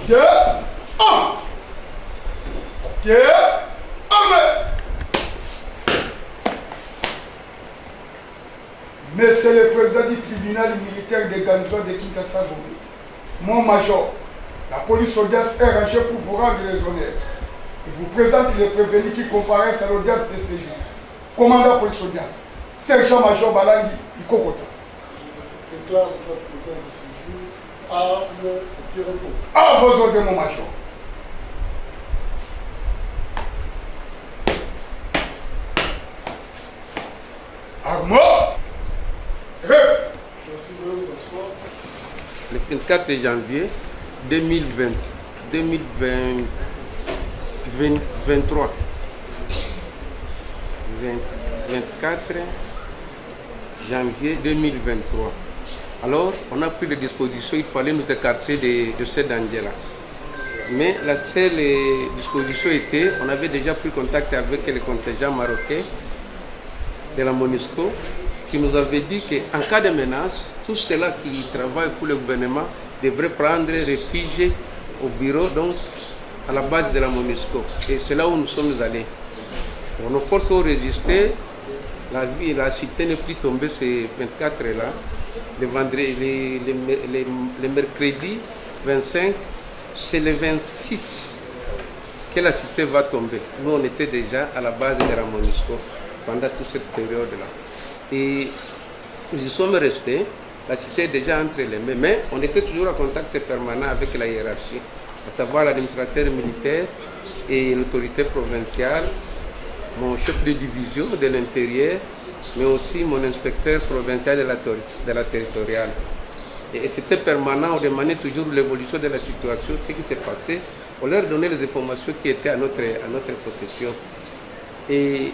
2, 1. Ok, armé. Monsieur le président du tribunal militaire de garnison de Kinshasa, mon major, la police audience est rangée pour vous rendre les honneurs. Il vous présente les prévenus qui comparaissent à l'audience de séjour. Commandant police audience, sergent-major Balangi Ikokota. Je déclare votre audience de séjour, arme et pied repos. À vos ordres, mon major. Armement. Merci de vous asseoir. Le 24 janvier 2023. 24 janvier 2023. Alors, on a pris des dispositions, il fallait nous écarter de ce danger-là. Mais la seule disposition était, on avait déjà pris contact avec le contingent marocain de la MONUSCO qui nous avait dit qu'en cas de menace, tous ceux-là qui travaillent pour le gouvernement devraient prendre refuge au bureau, donc à la base de la MONUSCO. Et c'est là où nous sommes allés. Donc, nos forces ont résisté, la cité n'est plus tombée ces 24-là. Le mercredi 25, c'est le 26 que la cité va tomber. Nous, on était déjà à la base de la MONUSCO pendant toute cette période-là. Et nous y sommes restés, la cité est déjà entre les mains, mais on était toujours en contact permanent avec la hiérarchie, à savoir l'administrateur militaire et l'autorité provinciale, mon chef de division de l'intérieur, mais aussi mon inspecteur provincial de la territoriale. Et c'était permanent, on demandait toujours l'évolution de la situation, ce qui s'est passé, on leur donnait les informations qui étaient à notre possession. Et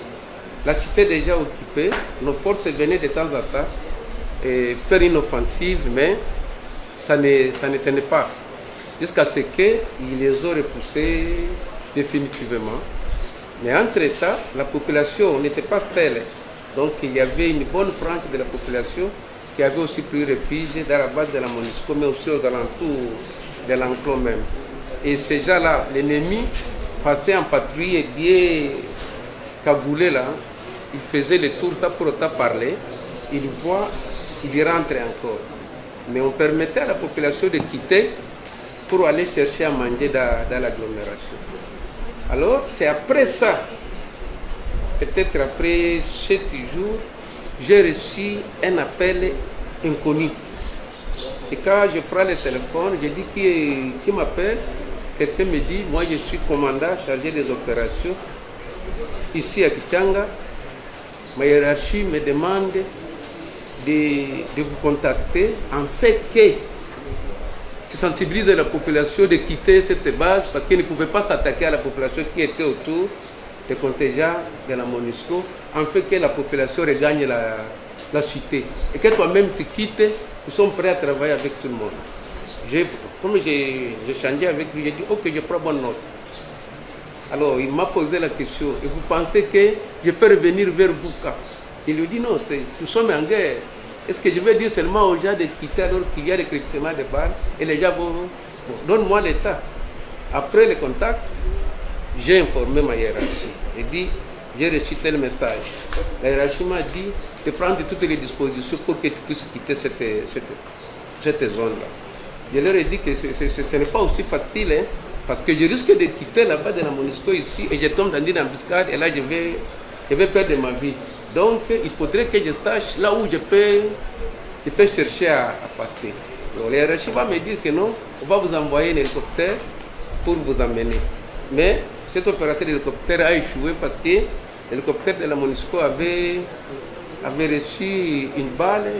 la cité est déjà occupée, nos forces venaient de temps en temps faire une offensive, mais ça ne tenait pas, jusqu'à ce qu'ils les ont repoussés définitivement. Mais entre-temps, la population n'était pas seule. Donc il y avait une bonne frange de la population qui avait aussi pris refuge dans la base de la MONUSCO, mais aussi aux alentours de l'enclos même. Et ces gens-là, l'ennemi passait en patrouille et bien cagoulé là, il faisait le tour, ça pour autant parler, il voit, il y rentre encore. Mais on permettait à la population de quitter pour aller chercher à manger dans l'agglomération. Alors c'est après ça, peut-être après 7 jours, j'ai reçu un appel inconnu. Et quand je prends le téléphone, je dis qui m'appelle. Quelqu'un me dit, moi je suis commandant chargé des opérations ici à Kichanga. Ma hiérarchie me demande de vous contacter en fait que sensibilise la population de quitter cette base parce qu'ils ne pouvaient pas s'attaquer à la population qui était autour des contingents de la MONUSCO, en fait que la population regagne la cité. Et que toi-même tu quittes, nous sommes prêts à travailler avec tout le monde. Comme j'ai changé avec lui, j'ai dit ok, je prends bonne note. Alors il m'a posé la question, et vous pensez que je peux revenir vers vous quand? Il lui dit non, nous sommes en guerre. Est-ce que je vais dire seulement aux gens de quitter alors qu'il y a des recrutements de balles et les gens vont... Bon, donne-moi l'état. Après le contact, j'ai informé ma hiérarchie. J'ai dit, j'ai reçu tel message. La hiérarchie m'a dit de prendre toutes les dispositions pour que tu puisses quitter cette zone-là. Je leur ai dit que ce n'est pas aussi facile, hein, parce que je risque de quitter là-bas de la MONUSCO ici et je tombe dans une embuscade et là je vais perdre ma vie. Donc il faudrait que je sache là où je peux chercher à passer. Donc, les hiérarchies vont me dire que non, on va vous envoyer un hélicoptère pour vous emmener. Mais cet opérateur d'hélicoptère a échoué parce que l'hélicoptère de la MONUSCO avait reçu une balle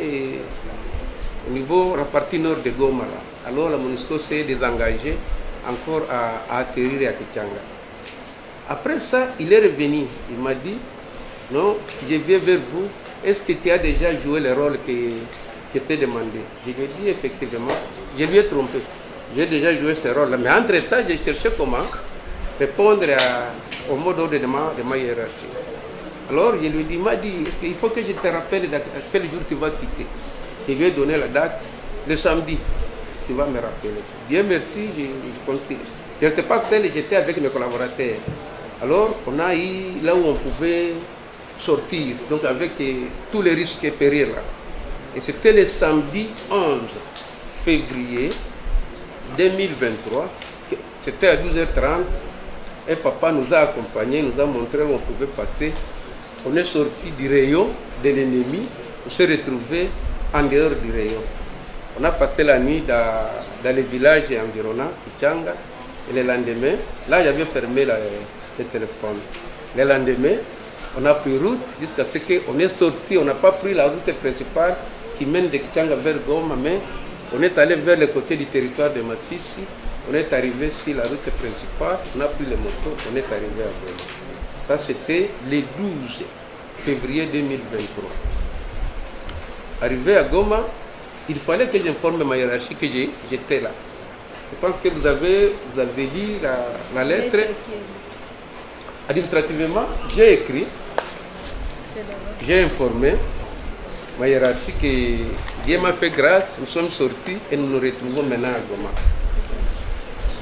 au niveau de la partie nord de Goma. Alors la MONUSCO s'est désengagée encore à atterrir à Kichanga. Après ça, il est revenu. Il m'a dit, non, je viens vers vous. Est-ce que tu as déjà joué le rôle qui était demandé? Je lui ai dit effectivement, je lui ai trompé. J'ai déjà joué ce rôle-là. Mais entre-temps, j'ai cherché comment répondre au mot d'ordre de ma hiérarchie. Alors, je lui ai dit, il m'a dit, il faut que je te rappelle à quel jour tu vas quitter. Je lui ai donné la date, le samedi. tu vas me rappeler. Dieu merci, je n'étais pas seul, j'étais avec mes collaborateurs. Alors, on a eu là où on pouvait sortir, donc avec tous les risques et périls là. Et c'était le samedi 11 février 2023, c'était à 12h30, et papa nous a accompagnés, nous a montré où on pouvait passer. On est sorti du rayon de l'ennemi, on s'est retrouvé en dehors du rayon. On a passé la nuit dans les villages environnants, Kichanga, et le lendemain, là j'avais fermé le téléphone. Le lendemain, on a pris route jusqu'à ce qu'on est sorti, on n'a pas pris la route principale qui mène de Kichanga vers Goma, mais on est allé vers le côté du territoire de Matsisi, on est arrivé sur la route principale, on a pris les motos, on est arrivé à Goma. Ça c'était le 12 février 2023. Arrivé à Goma, il fallait que j'informe ma hiérarchie que j'étais là. Je pense que vous avez lu la lettre. Administrativement, j'ai écrit, j'ai informé ma hiérarchie que Dieu m'a fait grâce, nous sommes sortis et nous nous retrouvons maintenant à Goma.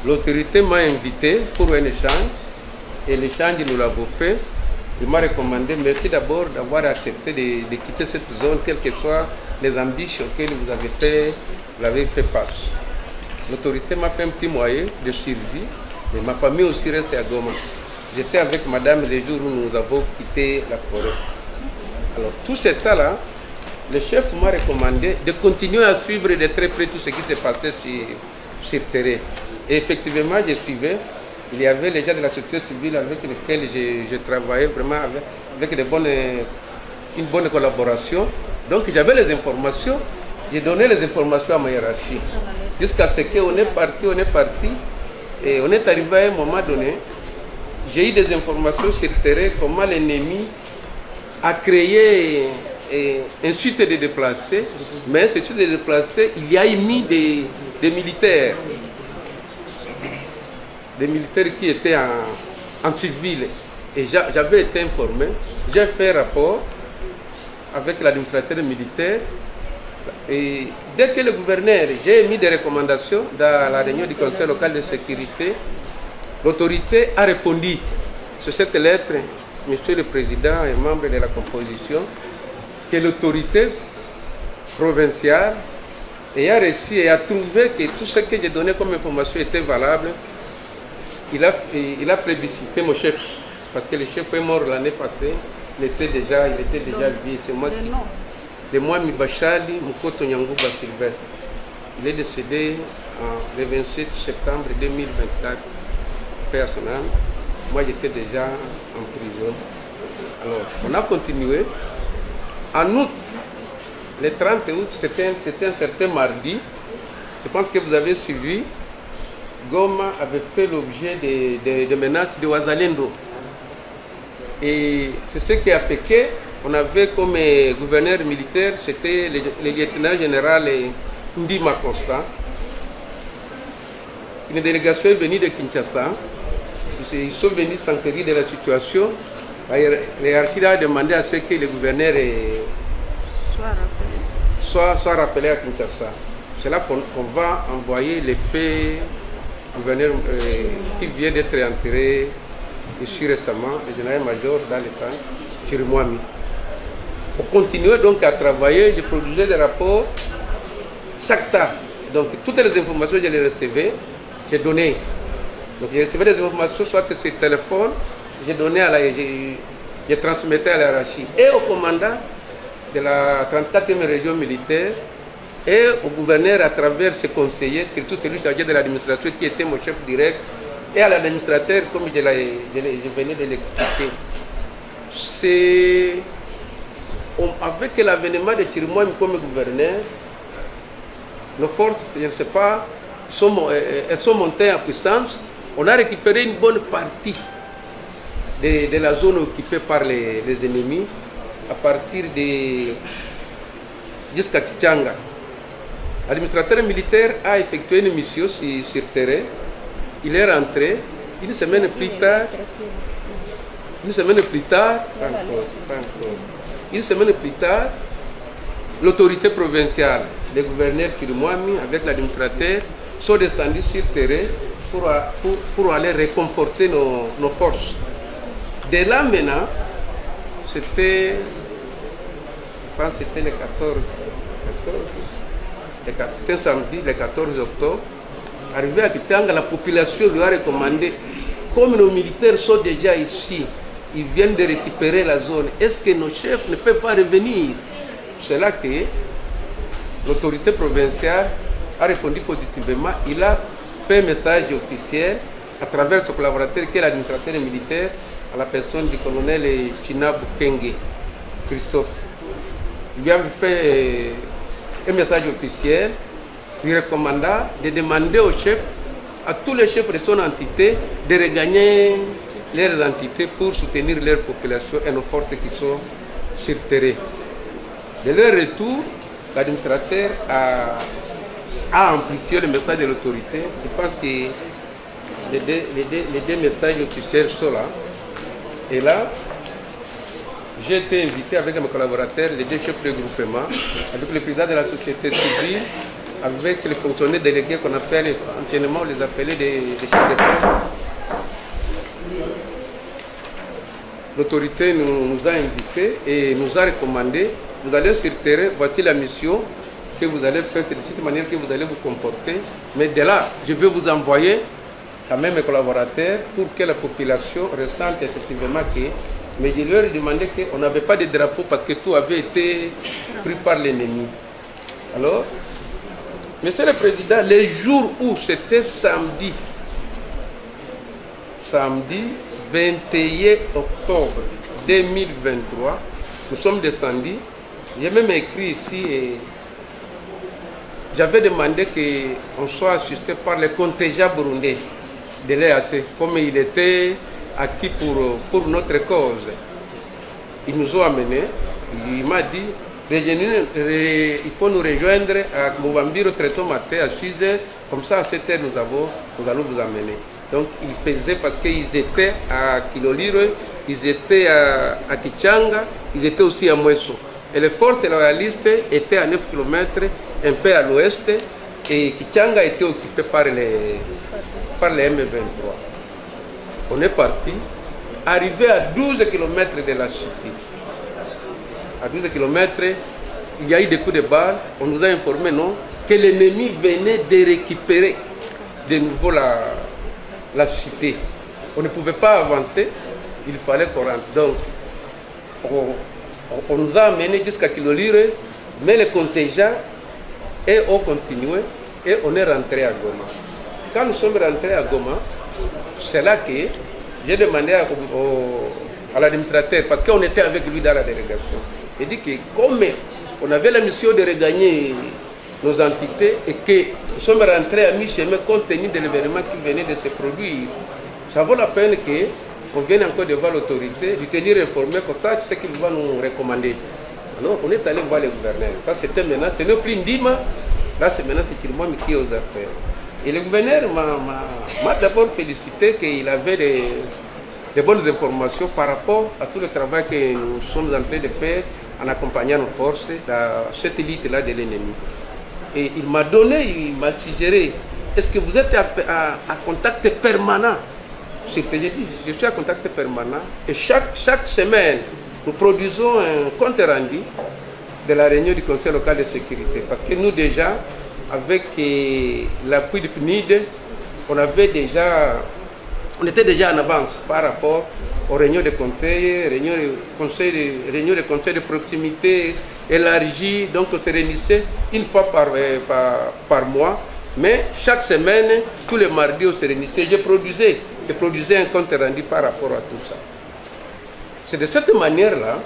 L'autorité m'a invité pour un échange et l'échange nous l'avons fait. Il m'a recommandé, merci d'abord d'avoir accepté de quitter cette zone, quelles que soient les embûches auxquelles vous avez fait face. L'autorité m'a fait un petit moyen de survie, mais ma famille aussi reste à Goma. J'étais avec madame les jours où nous avons quitté la forêt. Alors tout ce temps-là, le chef m'a recommandé de continuer à suivre de très près tout ce qui s'est passé sur terrain. Et effectivement, je suivais. Il y avait les gens de la société civile avec lesquels je travaillais vraiment avec une bonne collaboration. Donc j'avais les informations, j'ai donné les informations à ma hiérarchie. Jusqu'à ce qu'on est parti, et on est arrivé à un moment donné, j'ai eu des informations sur le terrain, comment l'ennemi a créé un site de déplacés, mais ce site de déplacés, il y a mis des militaires. Des militaires qui étaient en civil. Et j'avais été informé, j'ai fait rapport avec l'administrateur militaire. Et dès que le gouverneur, j'ai émis des recommandations dans la réunion du conseil local de sécurité, l'autorité a répondu sur cette lettre, monsieur le président et membre de la composition, que l'autorité provinciale a reçu et a trouvé que tout ce que j'ai donné comme information était valable. Il a plébiscité mon chef, parce que le chef est mort l'année passée, il était déjà vieux. C'est moi qui... De moi, Mibachali Mukoto Nyangouba Sylvestre. Il est décédé le 27 septembre 2024, paix à son âme. Moi, j'étais déjà en prison. Alors, on a continué. En août, le 30 août, c'était un certain mardi. Je pense que vous avez suivi. Goma avait fait l'objet de menaces de Wazalendo. Et c'est ce qui a fait qu'on avait comme gouverneur militaire, c'était le lieutenant général Ndima Constant. Une délégation est venue de Kinshasa. Ils sont venus s'enquérir de la situation. La hiérarchie a demandé à ce que le gouverneur soit rappelé à Kinshasa. C'est là qu'on va envoyer les faits. Gouverneur qui vient d'être enterré ici récemment, le général-major dans le camp Chirimwami. On continuait donc à travailler, je produisais des rapports chaque temps. Donc toutes les informations que je les recevais, j'ai donné. Donc je recevais des informations soit sur le téléphone, je transmettais à la hiérarchie et au commandant de la 34e région militaire et au gouverneur à travers ses conseillers, surtout celui chargé de l'administration qui était mon chef direct, et à l'administrateur comme je venais de l'expliquer. C'est avec l'avènement de Chirimwami comme gouverneur, nos forces, je ne sais pas, elles sont montées en puissance. On a récupéré une bonne partie de la zone occupée par les ennemis à partir de jusqu'à Kichanga. L'administrateur militaire a effectué une mission sur terrain. Il est rentré une semaine plus tard. l'autorité provinciale, les gouverneurs Kirimwami avec l'administrateur sont descendus sur terrain pour aller réconforter nos forces. De là maintenant, c'était, je pense que c'était le 14, c'était un samedi, le 14 octobre, arrivé à Kitanga, la population lui a recommandé, comme nos militaires sont déjà ici, ils viennent de récupérer la zone, est-ce que nos chefs ne peuvent pas revenir? C'est là que l'autorité provinciale a répondu positivement. Il a fait un message officiel à travers son collaborateur qui est l'administrateur militaire, à la personne du colonel China Bukenge, Christophe. Il lui a fait un message officiel lui recommandant de demander aux chefs, à tous les chefs de son entité, de regagner leurs entités pour soutenir leur population et nos forces qui sont sur terrain. De leur retour, l'administrateur a amplifié le message de l'autorité. Je pense que les deux messages officiels sont là. Et là, j'ai été invité avec mes collaborateurs, les deux chefs de groupement, avec le président de la société civile, avec les fonctionnaires délégués qu'on appelle anciennement, on les appelait des chefs de poste. L'autorité nous a invités et nous a recommandé, vous allez sur terrain, voici la mission que vous allez faire, de cette manière que vous allez vous comporter. Mais de là, je vais vous envoyer quand même mes collaborateurs pour que la population ressente effectivement que... Mais je leur ai demandé qu'on n'avait pas de drapeau parce que tout avait été pris par l'ennemi. Alors, Monsieur le Président, les jours où c'était samedi 21 octobre 2023, nous sommes descendus. J'ai même écrit ici et j'avais demandé qu'on soit assisté par les contingents burundais de l'EAC, comme il était acquis pour notre cause. Ils nous ont amenés, il m'a dit, il faut nous rejoindre à Mouvambiro Treto Maté à 6 h, comme ça à 7 h nous allons vous amener. Donc ils faisaient parce qu'ils étaient à Kiloliro, ils étaient à Kichanga, ils étaient aussi à Mweso. Et les forces loyalistes étaient à 9 km, un peu à l'ouest, et Kichanga était occupé par les M23. On est parti, arrivé à 12 km de la cité. À 12 km, il y a eu des coups de balle. On nous a informé non, que l'ennemi venait de récupérer de nouveau la cité. On ne pouvait pas avancer, il fallait qu'on rentre. Donc, on nous a amenés jusqu'à Kilolire, mais les contingents ont continué et on est rentré à Goma. Quand nous sommes rentrés à Goma, c'est là que j'ai demandé à l'administrateur, parce qu'on était avec lui dans la délégation, il dit que comme on avait la mission de regagner nos entités et que nous sommes rentrés à mi-chemin compte tenu de l'événement qui venait de se produire, ça vaut la peine qu'on vienne encore devant l'autorité, lui tenir informé comme ça, ce qu'il va nous recommander. Alors on est allé voir les gouverneurs. Ça c'était maintenant, c'est le prix Ndima, là c'est maintenant c'est Kirimwami qui est aux affaires. Et le gouverneur m'a d'abord félicité qu'il avait des bonnes informations par rapport à tout le travail que nous sommes en train de faire en accompagnant nos forces dans cette élite-là de l'ennemi. Et il m'a donné, il m'a suggéré, est-ce que vous êtes à contact permanent? C'est ce que j'ai dit, je suis à contact permanent. Et chaque semaine, nous produisons un compte rendu de la réunion du Conseil local de sécurité. Parce que nous déjà, avec l'appui du PNID, on était déjà en avance par rapport aux réunions de conseil, réunions de conseil de proximité élargies. Donc on se réunissait une fois par mois, mais chaque semaine, tous les mardis, on se réunissait. Je produisais un compte rendu par rapport à tout ça. C'est de cette manière-là,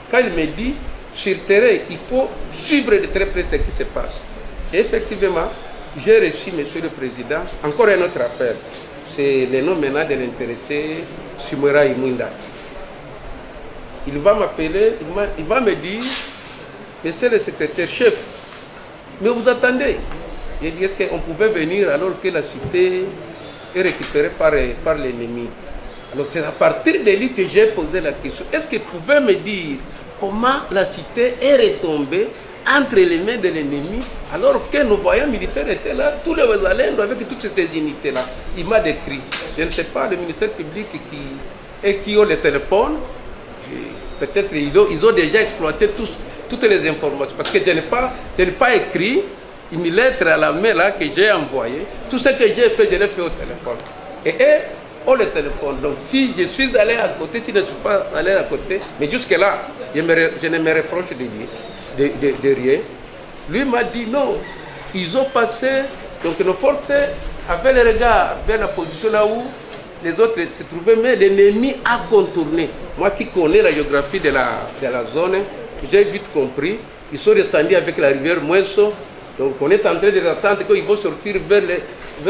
quand il me dit, sur le terrain, il faut suivre de très près ce qui se passe. Et effectivement, j'ai reçu, Monsieur le Président, encore un autre appel. C'est le nom maintenant de l'intéressé Sumera Imunda. Il va m'appeler, il va me dire, Monsieur le secrétaire chef, mais vous attendez. Il dit, est-ce qu'on pouvait venir alors que la cité est récupérée par l'ennemi? Alors c'est à partir de lui que j'ai posé la question. Est-ce qu'il pouvait me dire comment la cité est retombée entre les mains de l'ennemi, alors que nos voyants militaires étaient là, tous les Wazalendo avec toutes ces unités-là. Il m'a décrit, je ne sais pas, le ministère public qui ont les téléphones, peut-être ils ont déjà exploité toutes les informations, parce que je n'ai pas écrit une lettre à la main là que j'ai envoyée. Tout ce que j'ai fait, je l'ai fait au téléphone. Et eux ont le téléphone. Donc si je suis allé à côté, si je ne suis pas allé à côté, mais jusque-là, je ne me reproche de rien. Lui m'a dit non, ils ont passé, donc nos forces avaient le regard vers la position là où les autres se trouvaient, mais l'ennemi a contourné. Moi qui connais la géographie de la zone, j'ai vite compris. Ils sont descendus avec la rivière Mouesso. Donc on est en train d'attendre qu'ils vont sortir vers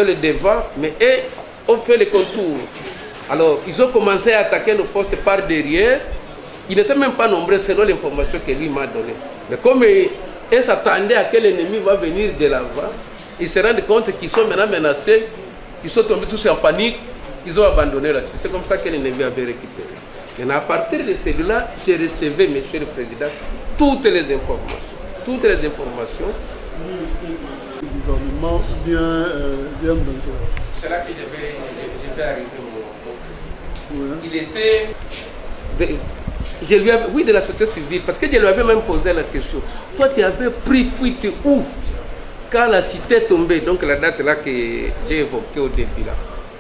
le devant, mais eux ont fait le contour. Alors ils ont commencé à attaquer nos forces par derrière. Ils n'étaient même pas nombreux selon l'information que lui m'a donnée. Mais comme ils s'attendaient à quel ennemi va venir de là-bas, ils se rendent compte qu'ils sont maintenant menacés, ils sont tombés tous en panique, ils ont abandonné là-dessus. C'est comme ça que l'ennemi avait récupéré. Et à partir de celui-là, j'ai reçu, monsieur le Président, toutes les informations. Toutes les informations. Le gouvernement ou bien M23. C'est là que je vais arriver au moment. Ouais. Il était... oui, de la société civile, parce que je lui avais même posé la question. Toi, tu avais pris fuite où? Quand la cité est tombée, donc la date là que j'ai évoquée au début là.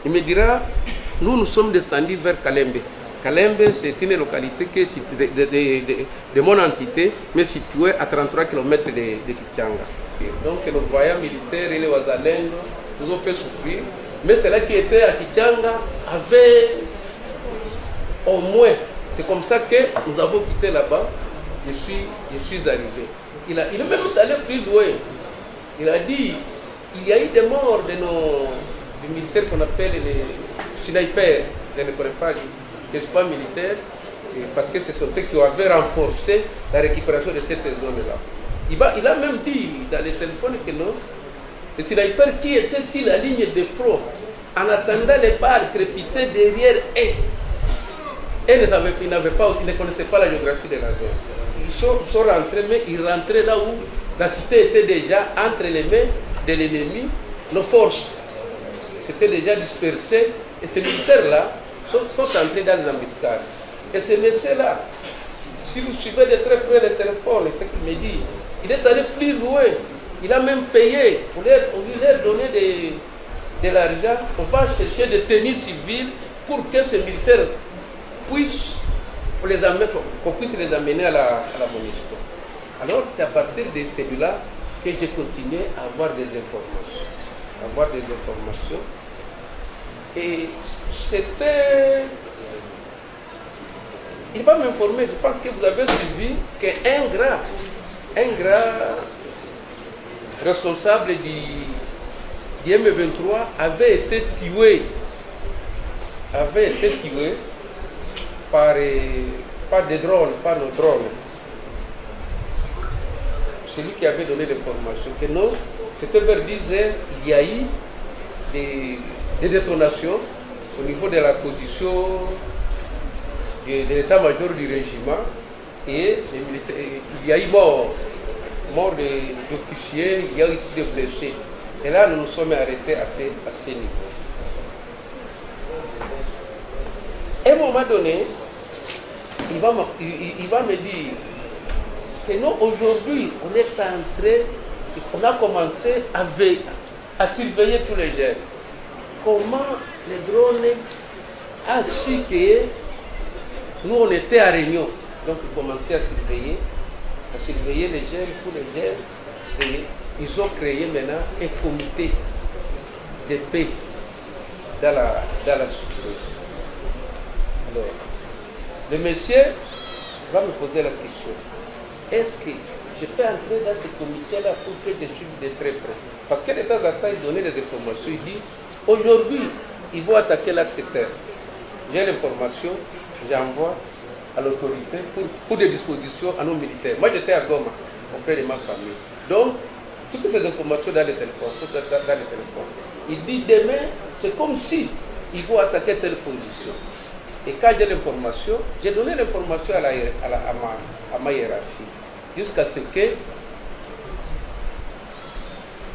Il me dira, nous sommes descendus vers Kalembe. Kalembe, c'est une localité qui est de mon entité, mais située à 33 km de Kichanga. Donc nos voyants militaires et les Wazalendo nous ont fait souffrir, mais ceux-là qui étaient à Kichanga avaient au moins, c'est comme ça que nous avons quitté là-bas, je suis arrivé. Il est même allé plus loin. Il a dit, il y a eu des morts du militaire qu'on appelle les snipers. Je ne connais pas, je ne suis pas militaire, parce que ce sont eux qui avaient renforcé la récupération de cette zone-là. Il a même dit dans les téléphones que non, les snipers qui étaient sur la ligne de front, en attendant les balles crépiter derrière eux, ils ne connaissaient pas la géographie de la zone. Ils sont rentrés, mais ils rentraient là où la cité était déjà entre les mains de l'ennemi. Nos forces s'étaient déjà dispersées et ces militaires-là sont entrés dans les embuscades. Et ce monsieur-là, si vous suivez de très près le téléphone, ce qu'il me dit, il est allé plus loin. Il a même payé. On lui a donné de l'argent. On va chercher des tenues civiles pour que ces militaires puissent qu'on puisse les amener à la MONUSCO. Alors c'est à partir de celui-là que j'ai continué à avoir des informations. Et c'était... Il va m'informer, je pense que vous avez suivi qu'un grand responsable du M23 avait été tué par des drones, par nos drones. C'est lui qui avait donné l'information que non, c'était vers 10 heures, il y a eu des détonations au niveau de la position de l'état-major du régiment et il y a eu mort d'officiers, il y a eu aussi des blessés. Et là, nous nous sommes arrêtés à ce niveau. À un moment donné, il va me dire que nous, aujourd'hui, on est en train, on a commencé à surveiller tous les jeunes. Comment les drones a su que nous, on était à Réunion. Donc, ils commençaient à surveiller les jeunes, tous les jeunes. Et ils ont créé maintenant un comité de paix dans la société. Alors, le monsieur va me poser la question. Est-ce que je peux entrer dans ce comité-là pour que je suive de très près? Parce que de temps en temps, il donnait des informations. Il dit, aujourd'hui, ils vont attaquer l'axe terre. J'ai l'information, j'envoie à l'autorité pour des dispositions à nos militaires. Moi, j'étais à Goma, auprès de ma famille. Donc, toutes ces informations dans les téléphones, Il dit, demain, c'est comme si ils vont attaquer telle position. Et quand j'ai l'information, j'ai donné l'information à ma hiérarchie. Jusqu'à ce que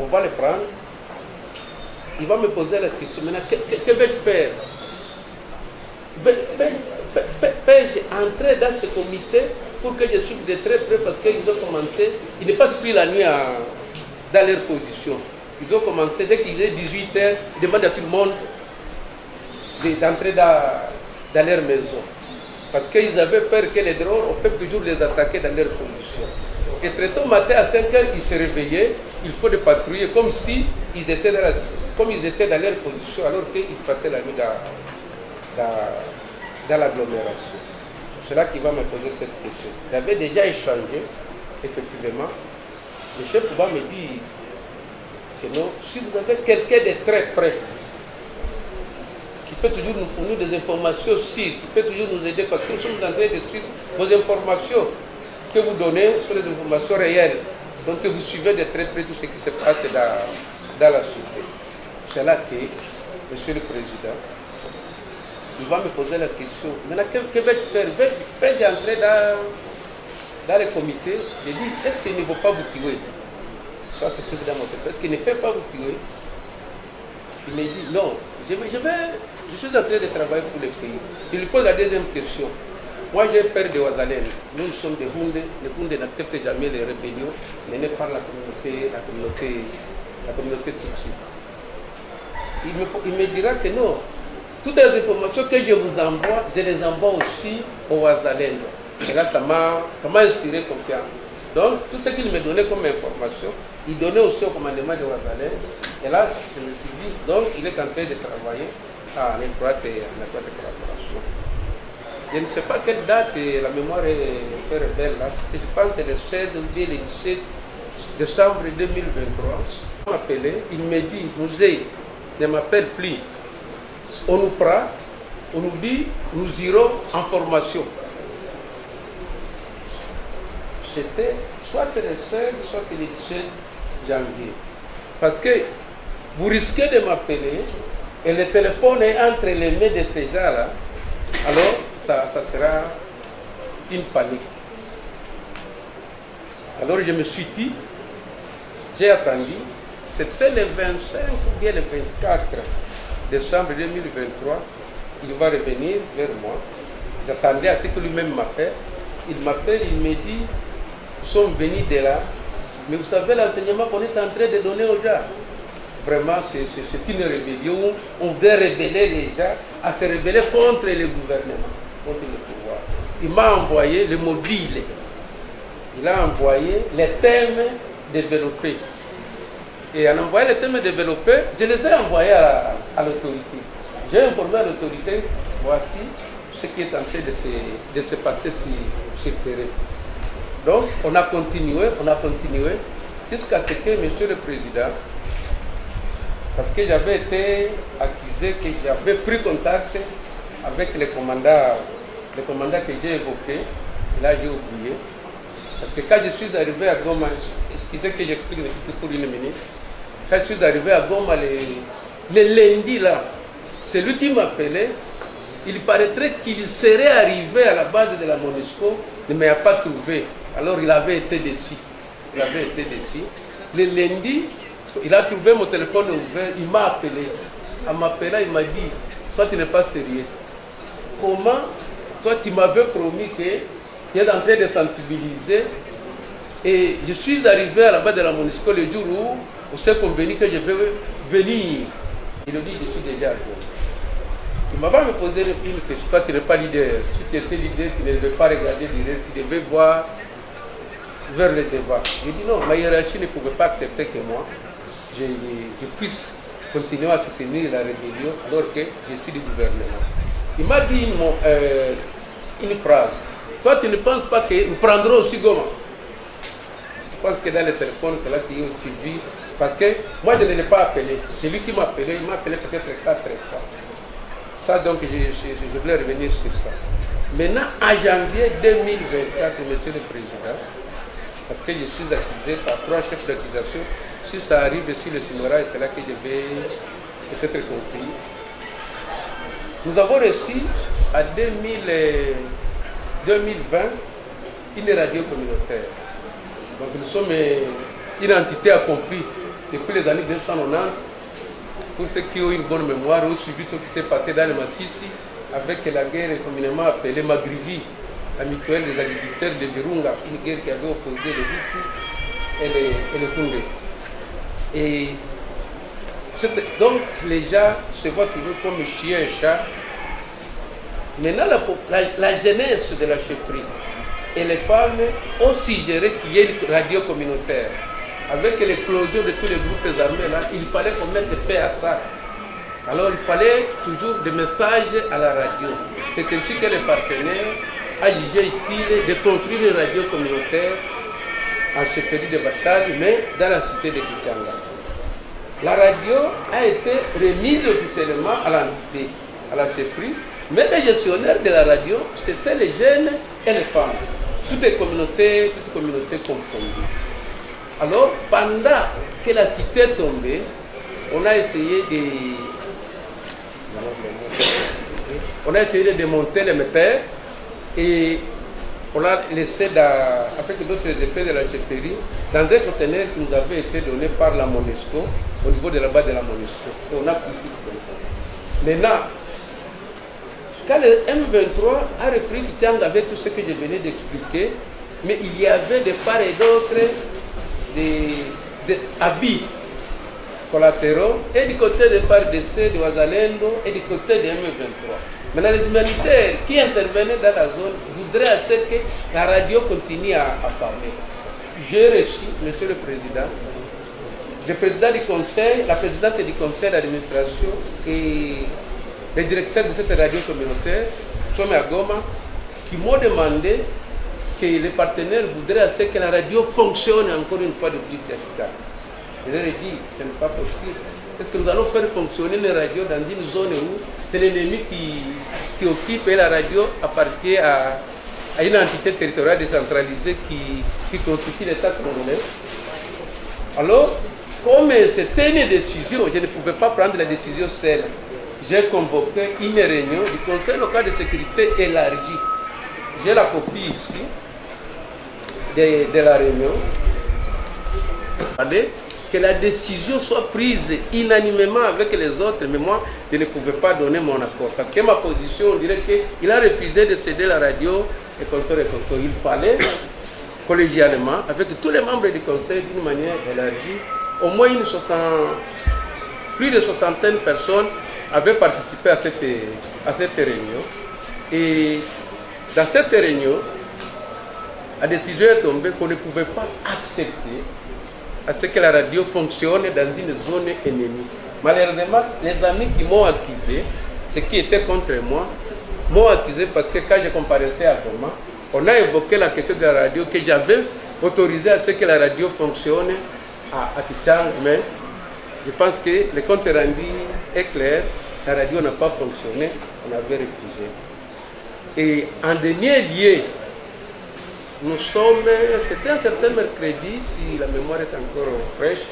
on va le prendre. Il va me poser la question, maintenant, que vais-je faire? Vais-je entrer dans ce comité pour que je suive de très près parce qu'ils ont commencé, ils ne passent plus la nuit dans leur position. Ils ont commencé, dès qu'il est 18h, ils demandent à tout le monde d'entrer dans leur maison. Parce qu'ils avaient peur que les drones, on peut toujours les attaquer dans leur position. Et très tôt matin, à 5h, ils se réveillaient, il faut les patrouiller comme si ils étaient dans leur position, alors qu'ils passaient la nuit dans l'agglomération. C'est là qu'il va me poser cette question. J'avais déjà échangé, effectivement. Le chef va me dire que non, si vous avez quelqu'un de très près, qui peut toujours nous fournir des informations sûres, qui peut toujours nous aider, parce que nous sommes en train de suivre vos informations que vous donnez sont des informations réelles. Donc que vous suivez de très près tout ce qui se passe dans la société. C'est là que, Monsieur le Président, il va me poser la question. Maintenant, que vais-je faire? Vais-je entrer dans le comité? Je dis, est-ce qu'il ne va pas vous tuer? Ça, c'est tout dans mon tête. Est-ce qu'il ne fait pas vous tuer? Il me dit, non, je suis en train de travailler pour le pays. Je lui pose la deuxième question. Moi, j'ai peur de Ouazalène. Nous sommes des Houndés. Les Houndés n'acceptent jamais les rébellions menées par la communauté Tutsi. Il me dira que non. Toutes les informations que je vous envoie, je les envoie aussi au Ouazalène. Et là, ça m'a inspiré confiance. Donc, tout ce qu'il me donnait comme information, il donnait aussi au commandement de Ouazalène. Et là, je me suis dit, donc, il est en train de travailler en étroite collaboration. Je ne sais pas quelle date, la mémoire est un peu rebelle là. Je pense que le 16 ou bien le 17 décembre 2023, il m'a appelé, il me dit, Mouzé, ne m'appelle plus. On nous prend, on nous dit, nous irons en formation. C'était soit le 16, soit le 17 janvier. Parce que vous risquez de m'appeler et le téléphone est entre les mains de ces gens-là, alors ça sera une panique. Alors je me suis dit, j'ai attendu, c'était le 25 ou bien le 24 décembre 2023, il va revenir vers moi. J'attendais à ce que lui-même m'appelle. Il m'appelle, il me dit, nous sommes venus de là, mais vous savez l'enseignement qu'on est en train de donner aux gens. Vraiment, c'est une rébellion. On veut révéler les gens à se rébeller contre le gouvernement, contre le pouvoir. Il m'a envoyé le module. Il a envoyé les thèmes développés. Et en envoyant les thèmes développés, je les ai envoyés à l'autorité. J'ai informé à l'autorité, voici ce qui est en train de se passer sur le terrain. Donc, on a continué jusqu'à ce que, Monsieur le Président, parce que j'avais été accusé que j'avais pris contact avec les commandants que j'ai évoqués. Là, j'ai oublié. Parce que quand je suis arrivé à Goma, excusez que j'explique pour une minute, quand je suis arrivé à Goma le lundi, là, c'est lui qui m'appelait. Il paraîtrait qu'il serait arrivé à la base de la MONUSCO, mais il ne m'a pas trouvé. Alors il avait été déçu. Le lundi, il a trouvé mon téléphone ouvert, il m'a appelé. En m'appelant, il m'a dit, toi tu n'es pas sérieux. Comment? Toi tu m'avais promis que tu es en train de sensibiliser. Et je suis arrivé à la base de la MONUSCO le jour où on s'est convenu que je vais venir. Il a dit, je suis déjà arrivé. Il m'a pas me posé une question, toi tu n'es pas leader. Si tu étais leader, tu ne devais pas regarder direct, tu devais voir vers le débat. J'ai dit non, ma hiérarchie ne pouvait pas accepter que moi, je puisse continuer à soutenir la rébellion alors que je suis du gouvernement. Il m'a dit une phrase. Toi, tu ne penses pas que nous prendrons aussi Goma? Je pense que dans le téléphone, c'est là qu'il y a aussi vu. Parce que moi, je ne l'ai pas appelé. C'est lui qui m'a appelé. Il m'a appelé peut-être 4 fois. Ça, donc, je voulais revenir sur ça. Maintenant, en janvier 2024, Monsieur le Président, parce que je suis accusé par 3 chefs d'accusation, si ça arrive sur le Sinora, c'est là que je vais peut-être conclure. Nous avons reçu en 2020 une radio communautaire. Donc nous sommes une entité accomplie depuis les années 1990, pour ceux qui ont une bonne mémoire, ont suivi tout ce qui s'est passé dans le Massissi avec la guerre communément appelée Magrivi, la mutuelle des agriculteurs de Virunga, une guerre qui avait opposé les Hutus et les Kundé. Et donc les gens se voient toujours comme chien et chat. Maintenant, la jeunesse de la chefferie et les femmes ont suggéré qu'il y ait une radio communautaire. Avec l'éclosion de tous les groupes armés là, il fallait qu'on mette fin à ça. Alors il fallait toujours des messages à la radio. C'est ainsi que les partenaires ont jugé utile de construire une radio communautaire en chefferie de Bachar, mais dans la cité de Kichanga. La radio a été remise officiellement à l'entité, à la chefferie, mais les gestionnaires de la radio, c'était les jeunes et les femmes. Toutes les communautés confondues. Alors, pendant que la cité est tombée, on a essayé de démonter les moteurs et on a laissé, avec d'autres effets de la chefferie, dans un conteneur qui nous avait été donné par la Monesco, au niveau de la base de la Monesco. Et on a pris tout ça. Maintenant, quand le M23 a repris Kichanga avec tout ce que je venais d'expliquer, mais il y avait de part et d'autre des habits collatéraux, et du côté de FARDC, de Ouazalendo, et du côté de M23. Maintenant, les humanitaires qui intervenaient dans la zone voudraient à ce que la radio continue à parler. J'ai reçu, Monsieur le Président, le président du conseil, la présidente du conseil d'administration et le directeur de cette radio communautaire, Some Agoma, qui m'ont demandé que les partenaires voudraient à ce que la radio fonctionne encore une fois depuis Kichanga. Je leur ai dit, ce n'est pas possible. Est-ce que nous allons faire fonctionner une radio dans une zone où c'est l'ennemi qui occupe et la radio appartient à une entité territoriale décentralisée qui constitue l'État congolais? Alors, comme c'était une décision, je ne pouvais pas prendre la décision seule. J'ai convoqué une réunion du Conseil local de sécurité élargi. J'ai la copie ici de la réunion. Que la décision soit prise unanimement avec les autres, mais moi, je ne pouvais pas donner mon accord. Parce que ma position, on dirait qu'il a refusé de céder la radio et consort. Il fallait, collégialement, avec tous les membres du Conseil d'une manière élargie, au moins plus de 60 personnes avaient participé à cette réunion. Et dans cette réunion, la décision est tombée qu'on ne pouvait pas accepter à ce que la radio fonctionne dans une zone ennemie. Malheureusement, les amis qui m'ont accusé, ceux qui étaient contre moi, m'ont accusé parce que quand j'ai comparaissé à Goma, on a évoqué la question de la radio, que j'avais autorisé à ce que la radio fonctionne à Kichanga, mais je pense que le compte rendu est clair, la radio n'a pas fonctionné, on avait refusé. Et en dernier lieu, nous sommes, c'était un certain mercredi, si la mémoire est encore fraîche,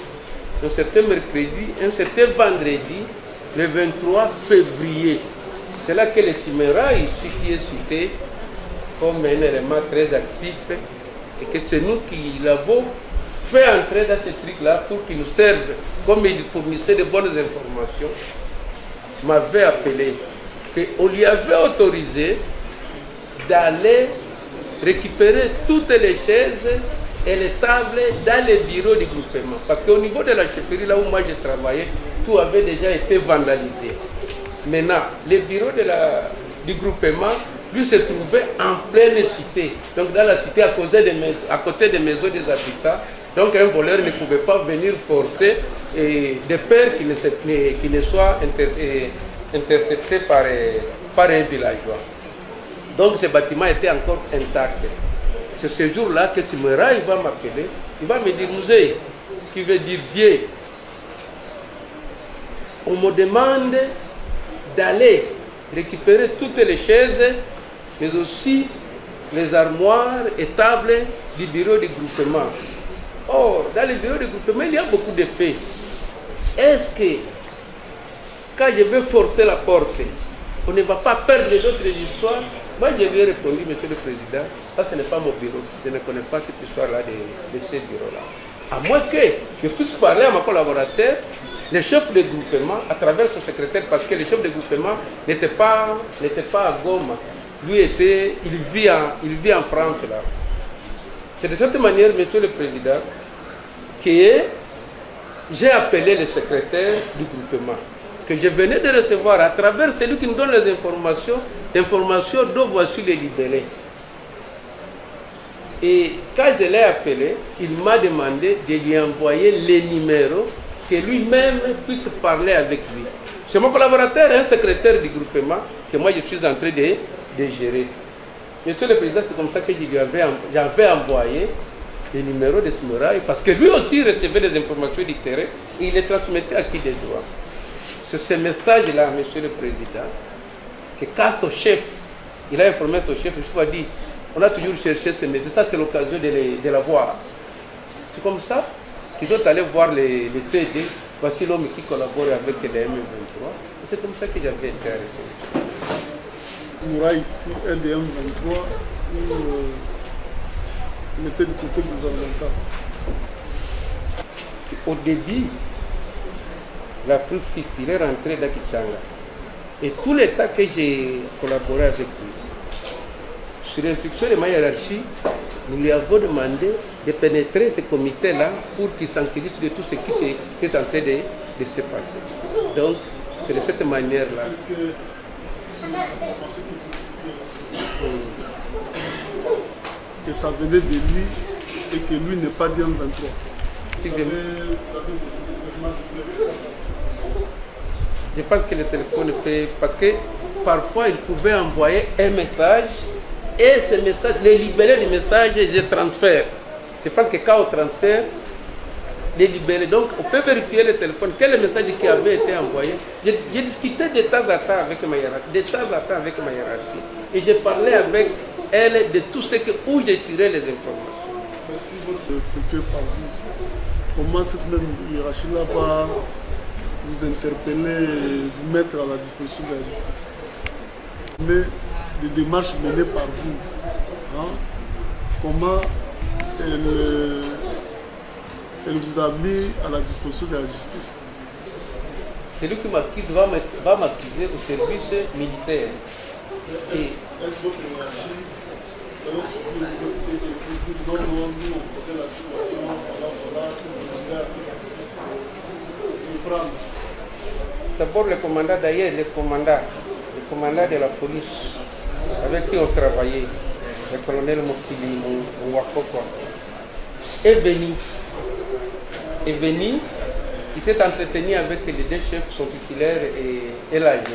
un certain mercredi, un certain vendredi, le 23 février. C'est là que le Simera ici qui est cité comme un élément très actif et que c'est nous qui l'avons fait entrer dans ce truc-là pour qu'il nous serve, comme il fournissait de bonnes informations, m'avait appelé qu'on lui avait autorisé d'aller récupérer toutes les chaises et les tables dans les bureaux du groupement. Parce qu'au niveau de la chefferie, là où moi j'ai travaillé, tout avait déjà été vandalisé. Maintenant, les bureaux du groupement, lui, se trouvait en pleine cité. Donc dans la cité, à côté des maisons des habitants. Donc un voleur ne pouvait pas venir forcer des pères qui ne soient interceptés par un villageois. Donc ce bâtiment était encore intact. C'est ce jour-là que Simera il va m'appeler, il va me dire Musée, qui veut dire vieux. On me demande d'aller récupérer toutes les chaises, mais aussi les armoires et tables du bureau du groupement. Or, dans le bureau du groupement, il y a beaucoup de faits. Est-ce que, quand je vais forcer la porte, on ne va pas perdre d'autres histoires? Moi, je lui ai répondu, Monsieur le Président, ça ce n'est pas mon bureau. Je ne connais pas cette histoire-là de ces bureaux-là. à moins que je puisse parler à mon collaborateur, le chef de groupement, à travers son secrétaire, parce que le chef de groupement n'était pas à Goma. Lui, il vit en France là. C'est de cette manière, Monsieur le Président, que j'ai appelé le secrétaire du groupement, que je venais de recevoir à travers celui qui nous donne les informations dont voici les libellés. Et quand je l'ai appelé, il m'a demandé de lui envoyer les numéros, que lui-même puisse parler avec lui. C'est mon collaborateur, un secrétaire du groupement, que moi je suis en train de gérer. Monsieur le Président, c'est comme ça que j'avais envoyé les numéros de Smoraï, parce que lui aussi recevait des informations du terrain et il les transmettait à qui des droits. C'est ce message-là, Monsieur le Président, que quand son chef, il a informé son chef, il a dit, on a toujours cherché ce message, ça c'est l'occasion de l'avoir. C'est comme ça qu'ils sont allés voir les TD, voici l'homme qui collabore avec les M23, et c'est comme ça que j'avais été arrêté. Mouraï, ici, un des M23, il était du côté gouvernemental. Au début, la plus vite, il est rentré dans Kichanga. Et tout le temps que j'ai collaboré avec lui, sur l'instruction de ma hiérarchie, nous lui avons demandé de pénétrer ce comité-là pour qu'il s'enquête de tout ce qui est en train de se passer. Donc, c'est de cette manière-là. Que ça venait de lui et que lui n'est pas dit en 23. Je pense que le téléphone peut, parce que parfois il pouvait envoyer un message et ce message, les libérer du message, je transfère. Je pense que quand on transfère, les libérer, donc on peut vérifier le téléphone, quel est le message qui avait été envoyé. J'ai discuté de temps à temps avec ma hiérarchie, et j'ai parlé avec elle de tout ce où j'ai tiré les informations. Merci votre futur par vous. Comment cette même hiérarchie-là va vous interpeller, vous mettre à la disposition de la justice? Mais les démarches menées par vous, hein, comment elle vous a mis à la disposition de la justice? Celui qui m'accuse va m'accuser au service militaire. Est-ce votre hiérarchie vous avez suivi vous dire non, nous on connaît la situation, voilà, vous avez à vous prendre? D'abord le commandant d'ailleurs, le commandant de la police avec qui on travaillait, le colonel Mokili Mwakokwa, est venu, il s'est entretenu avec les deux chefs, son titulaire et l'AG,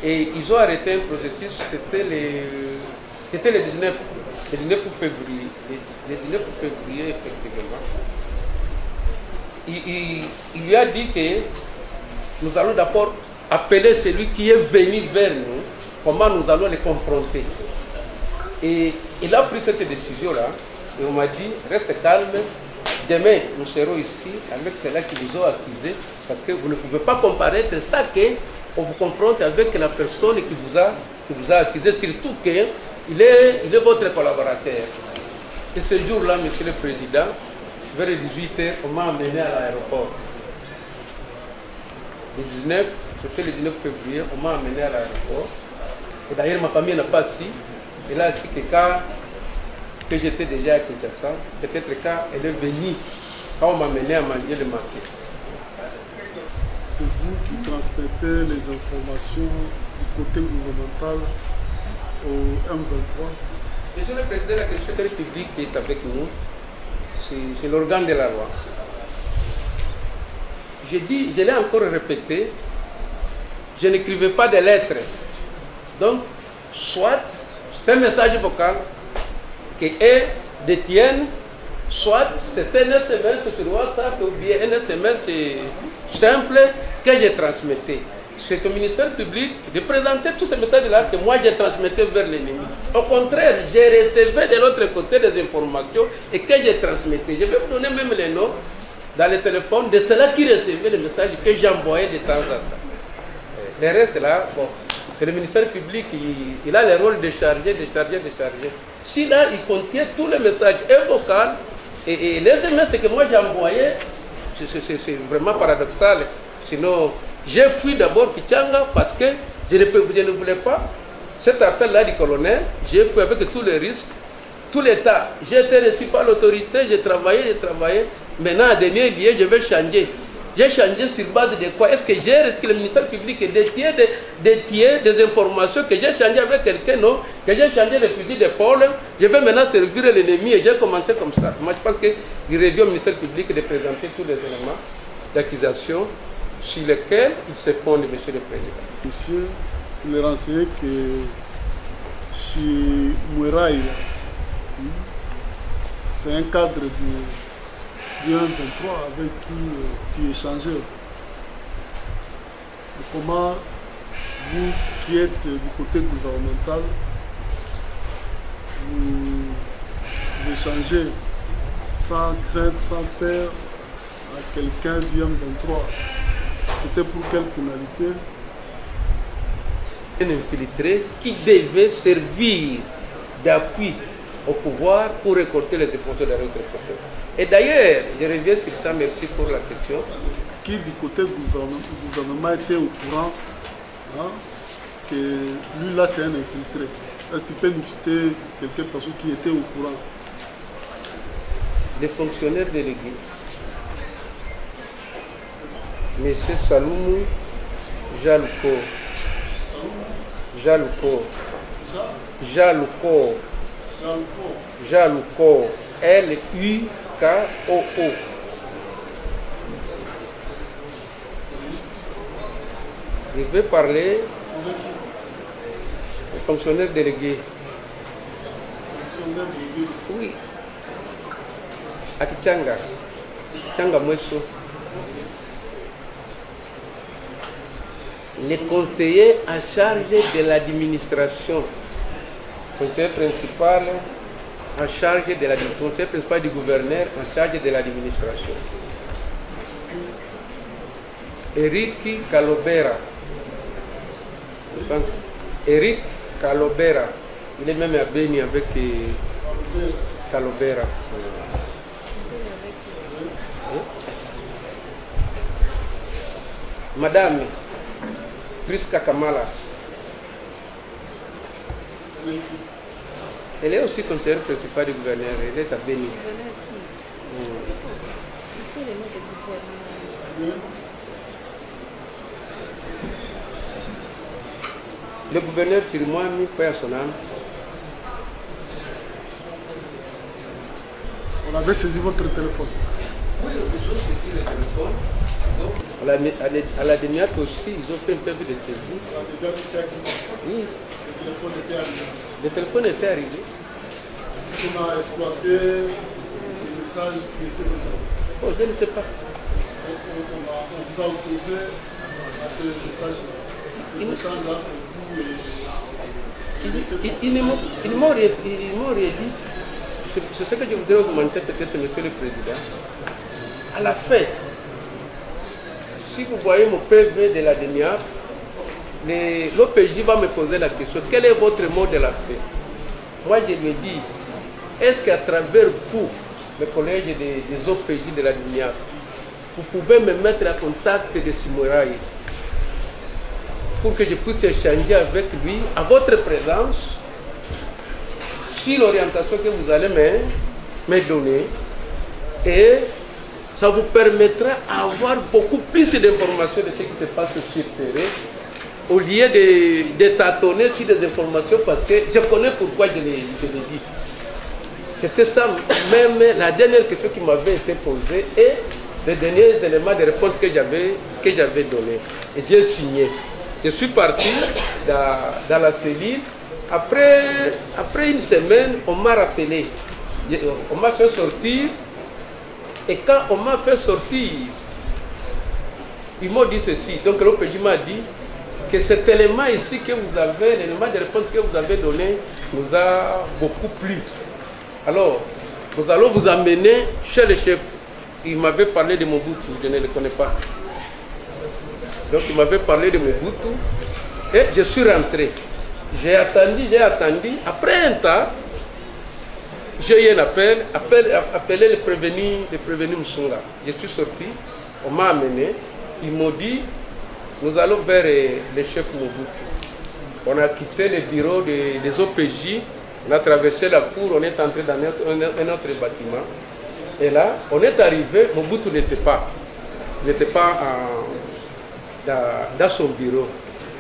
et ils ont arrêté un processus, c'était le 19 février. Le 19 février, effectivement. Il lui a dit que nous allons d'abord appeler celui qui est venu vers nous, comment nous allons les confronter. Et il a pris cette décision-là, et on m'a dit, reste calme, demain nous serons ici avec ceux-là qui vous ont accusé, parce que vous ne pouvez pas comparaître ça qu'on vous confronte avec la personne qui vous a accusé, surtout qu'il est votre collaborateur. Et ce jour-là, Monsieur le Président, vers les 18h, on m'a amené à l'aéroport. C'était le 19 février, on m'a amené à l'aéroport. Et d'ailleurs, ma famille n'a pas assis. Et là, c'est que j'étais déjà à Kinshasa, peut-être quand elle est venue, quand on m'a amené à manger le matin. C'est vous qui transmettez les informations du côté gouvernemental au M23? Monsieur le Président, la secrétaire publique qui est avec nous, c'est l'organe de la loi. Je l'ai encore répété, je n'écrivais pas de lettres. Donc, soit c'est un message vocal qu'eux détiennent, soit c'est un SMS sur WhatsApp ou bien un SMS simple que j'ai transmettais. C'est au ministère public de présenter tous ces messages-là que moi j'ai transmettais vers l'ennemi. Au contraire, j'ai recevais de l'autre côté des informations et que j'ai transmettais. Je vais vous donner même les noms dans le téléphone de ceux-là qui recevaient les messages que j'envoyais de temps en temps. Le reste là, bon, c'est le ministère public, il a le rôle de charger. Si là, il contient tous les messages, un vocal Et les SMS que moi j'ai envoyé, c'est vraiment paradoxal. Sinon, j'ai fui d'abord Kichanga parce que je ne voulais pas cet appel-là du colonel. J'ai fui avec tous les risques, tout l'État. J'ai été reçu par l'autorité, j'ai travaillé. Maintenant, à dernier lieu, je vais changer. J'ai changé sur base de quoi? Est-ce que j'ai risqué le ministère public détient des informations que j'ai changé avec quelqu'un? Non, que j'ai changé le fusil d'épaule. Je vais maintenant servir l'ennemi et j'ai commencé comme ça. Moi, je pense qu'il revient au ministère public de présenter tous les éléments d'accusation sur lesquels il se fonde, Monsieur le Président. Monsieur, il est renseigné que chez Moueraï, c'est un cadre du 1-23 avec qui tu échangeais. Comment vous qui êtes du côté gouvernemental, vous échangez sans crainte, sans peur à quelqu'un du 1-23. C'était pour quelle finalité? Un infiltré qui devait servir d'appui au pouvoir pour récolter les dépenses de la retraite. Et d'ailleurs, je reviens sur ça, merci pour la question. Qui du côté du gouvernement était au courant que lui là c'est un infiltré? Est-ce que tu peux nous citer quelques personnes qui étaient au courant? Les fonctionnaires délégués. Monsieur Saloumou Jalouko. L-U-K-O-O. Je vais parler aux fonctionnaires délégués. Oui. À Kichanga. Kichanga Mweso. Les conseillers en charge de l'administration. Conseiller principal en charge de l'administration. Conseiller principal du gouverneur en charge de l'administration. Eric Kalobera. Je pense. Eric Kalobera. Il est même à Béni avec Kalobera. Madame Priska Kamala. Elle est aussi conseillère principale du gouverneur. Elle est à Béni. Le gouverneur Tirimouan a mis paix à son âme. On avait saisi votre téléphone. Oui, ils ont saisi le téléphone. Donc, à la DENIAC aussi, ils ont fait un peu de saisie. Oui. Le téléphone était arrivé. On a exploité les messages qui étaient dedans. Oh, je ne sais pas. On vous a opposé à ce message-là. Ces échanges entre vous et... Ils m'ont dit, c'est ce que je voudrais augmenter peut-être, Monsieur le Président. À la fin, si vous voyez mon PV de la DENIAC, l'OPJ va me poser la question, quel est votre mot de la fin? Moi je lui dis, est-ce qu'à travers vous, mes collègues des OPJ de la DENIAC, vous pouvez me mettre en contact de Simouraï pour que je puisse échanger avec lui à votre présence sur l'orientation que vous allez me donner, et ça vous permettra d'avoir beaucoup plus d'informations de ce qui se passe sur le terrain, au lieu de tâtonner sur des informations, parce que je connais pourquoi je l'ai dit. C'était ça même la dernière question qui m'avait été posée et les derniers éléments de réponse que j'avais donné. Et j'ai signé. Je suis parti dans la cellule. Après une semaine, on m'a rappelé. On m'a fait sortir. Et quand on m'a fait sortir, ils m'ont dit ceci. Donc l'OPJ m'a dit que cet élément ici que vous avez, l'élément de réponse que vous avez donné, nous a beaucoup plu. Alors, nous allons vous amener chez le chef. Il m'avait parlé de Mobutu, je ne le connais pas. Donc il m'avait parlé de Mobutu et je suis rentré. J'ai attendu. Après un temps, j'ai eu un appelé le prévenu Msunga. Je suis sorti, on m'a amené, ils m'ont dit, nous allons vers les chefs Mobutu. On a quitté le bureau des OPJ, on a traversé la cour, on est entré dans un autre bâtiment. Et là, on est arrivé, Mobutu n'était pas dans son bureau.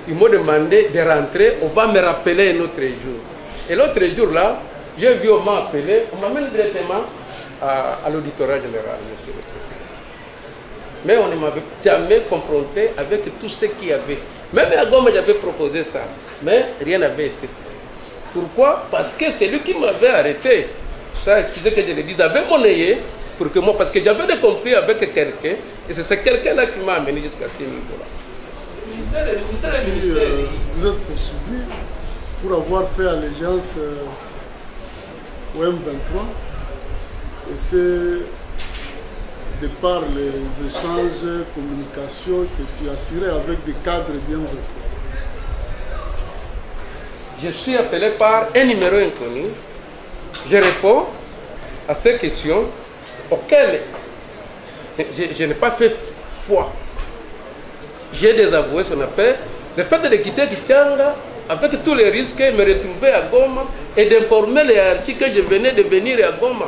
Ils m'ont demandé de rentrer, on va me rappeler un autre jour. Et l'autre jour là, j'ai vu, on m'a appelé, on m'amène directement à l'auditorat général, monsieur le président. Mais on ne m'avait jamais confronté avec tout ce qu'il y avait. Même à Goma, j'avais proposé ça, mais rien n'avait été fait. Pourquoi? Parce que c'est lui qui m'avait arrêté. Ça, excusez que je le dise, avait monnaie pour que moi, parce que j'avais des conflits avec quelqu'un, et c'est ce quelqu'un-là qui m'a amené jusqu'à ce niveau-là. Vous êtes poursuivi pour avoir fait allégeance au M23, et c'est de par les échanges, communications que tu as assuré avec des cadres du M23. Je suis appelé par un numéro inconnu. Je réponds à ces questions auxquelles je n'ai pas fait foi. J'ai désavoué son appel. Le fait de quitter Kichanga avec tous les risques, me retrouver à Goma et d'informer les hiérarchies que je venais de venir à Goma.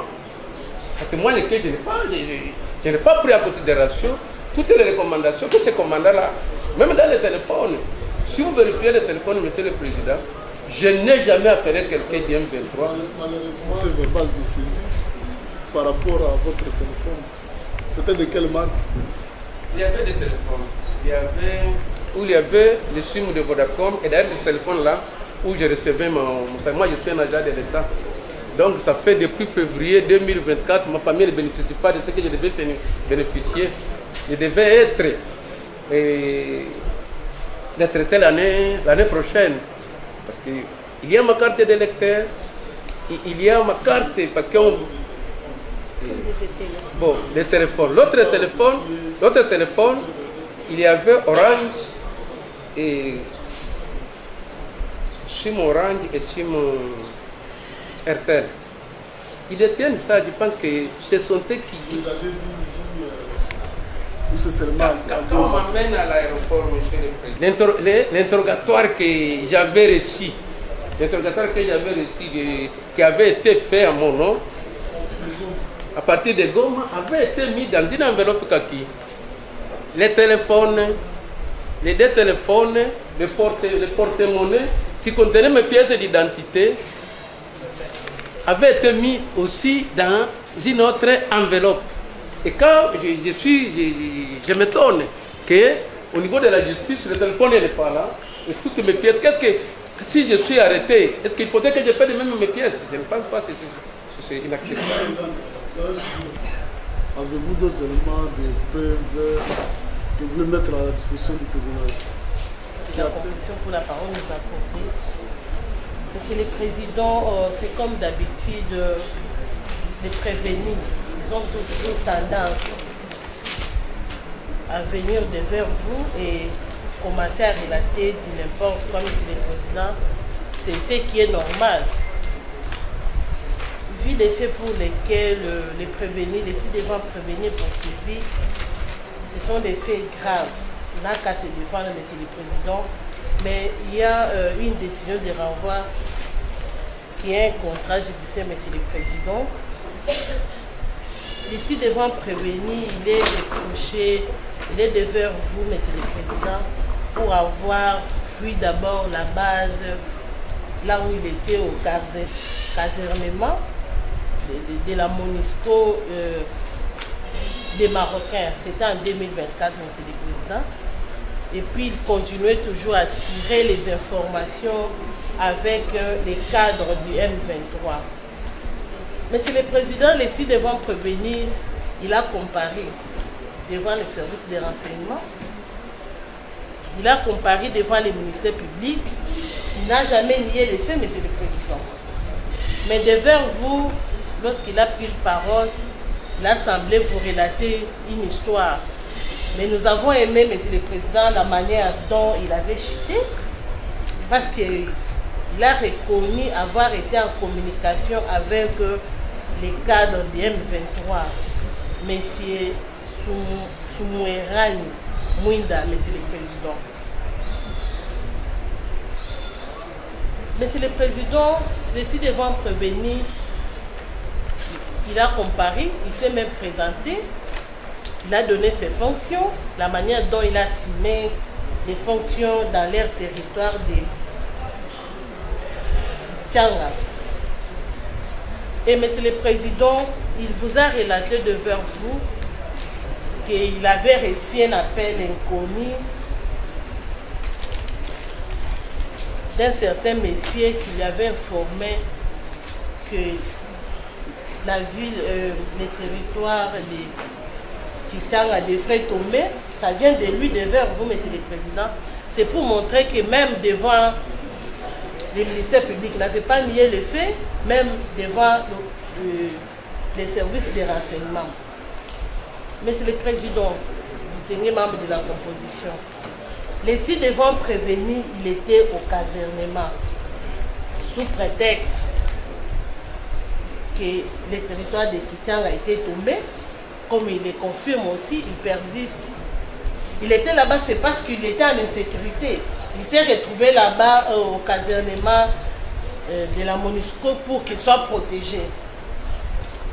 Ça témoigne que je n'ai pas pris en considération toutes les recommandations que ce commandant-là, même dans les téléphones. Si vous vérifiez les téléphones, monsieur le président, je n'ai jamais appelé quelqu'un du M23. Malheureusement, c'est verbal de saisie par rapport à votre téléphone. C'était de quelle marque? Il y avait des téléphones. Il y avait le SIM de Vodacom et d'ailleurs ce téléphone-là où je recevais moi je suis un agent de l'État. Donc ça fait depuis février 2024, ma famille ne bénéficie pas de ce que je devais bénéficier. Je devais être traité l'année prochaine. Parce qu'il y a ma carte d'électeur, il y a ma carte, parce que bon, les téléphones. L'autre téléphone, il y avait Orange et SIM Orange et SIM RTL. Ils détiennent ça, je pense que ce sont eux qui... Vous avez dit ici, où c'est seulement... Quand on m'amène à l'aéroport, monsieur le président, l'interrogatoire que j'avais reçu, qui avait été fait à mon nom, à partir de Goma, avait été mis dans une enveloppe kaki. Les téléphones, les deux téléphones, le porte-monnaie qui contenaient mes pièces d'identité avaient été mis aussi dans une autre enveloppe. Et quand je m'étonne qu'au niveau de la justice, le téléphone n'est pas là, et toutes mes pièces, si je suis arrêté, est-ce qu'il faudrait que je fasse de même mes pièces? Je ne pense pas que c'est inacceptable. Avez-vous d'autres éléments de preuve que vous voulez mettre à la disposition du tribunal? La commission pour la parole nous a compris. Monsieur le Président, c'est comme d'habitude les prévenus. Ils ont toujours tendance à venir devant vous et commencer à relater du n'importe comme si le Président, c'est ce qui est normal. Vu les faits pour lesquels les prévenus, les six devant prévenir poursuivis, ce sont des faits graves. Il n'a qu'à se défendre, monsieur le Président, mais il y a une décision de renvoi qui est un contrat judiciaire, monsieur le Président. Ici devant prévenir, il est reproché, il est devant vous, monsieur le Président, pour avoir fui d'abord la base là où il était au casernement de la MONUSCO des Marocains. C'était en 2024, monsieur le Président. Et puis il continuait toujours à tirer les informations avec les cadres du M23. Monsieur le Président, les six devant prévenir, il a comparé devant les services de renseignement, il a comparé devant les ministères publics, il n'a jamais nié les faits, monsieur le Président. Mais devant vous, lorsqu'il a pris la parole, il a semblé vous relater une histoire. Mais nous avons aimé, monsieur le Président, la manière dont il avait chuté, parce qu'il a reconnu avoir été en communication avec les cadres du M23, M. Soumouerani Mwinda, Monsieur le Président. Monsieur le Président, je suis devant prévenir, il a comparé, il s'est même présenté, il a donné ses fonctions, la manière dont il a signé les fonctions dans leur territoire de Tchanga. Et Monsieur le Président, il vous a relaté devant vous qu'il avait reçu un appel inconnu d'un certain monsieur qui lui avait informé que la ville, les territoires de Kitanga devraient tomber. Ça vient de lui, devant vous, Monsieur le Président. C'est pour montrer que même devant le ministère public n'avait pas nié le fait, même devant les services de renseignement. Monsieur le Président, distingué membre de la composition, les devant prévenir, il était au casernement, sous prétexte que le territoire de Kitanga a été tombé, comme il le confirme aussi, il persiste. Il était là-bas, c'est parce qu'il était en insécurité. Il s'est retrouvé là-bas au casernement de la MONUSCO pour qu'il soit protégé.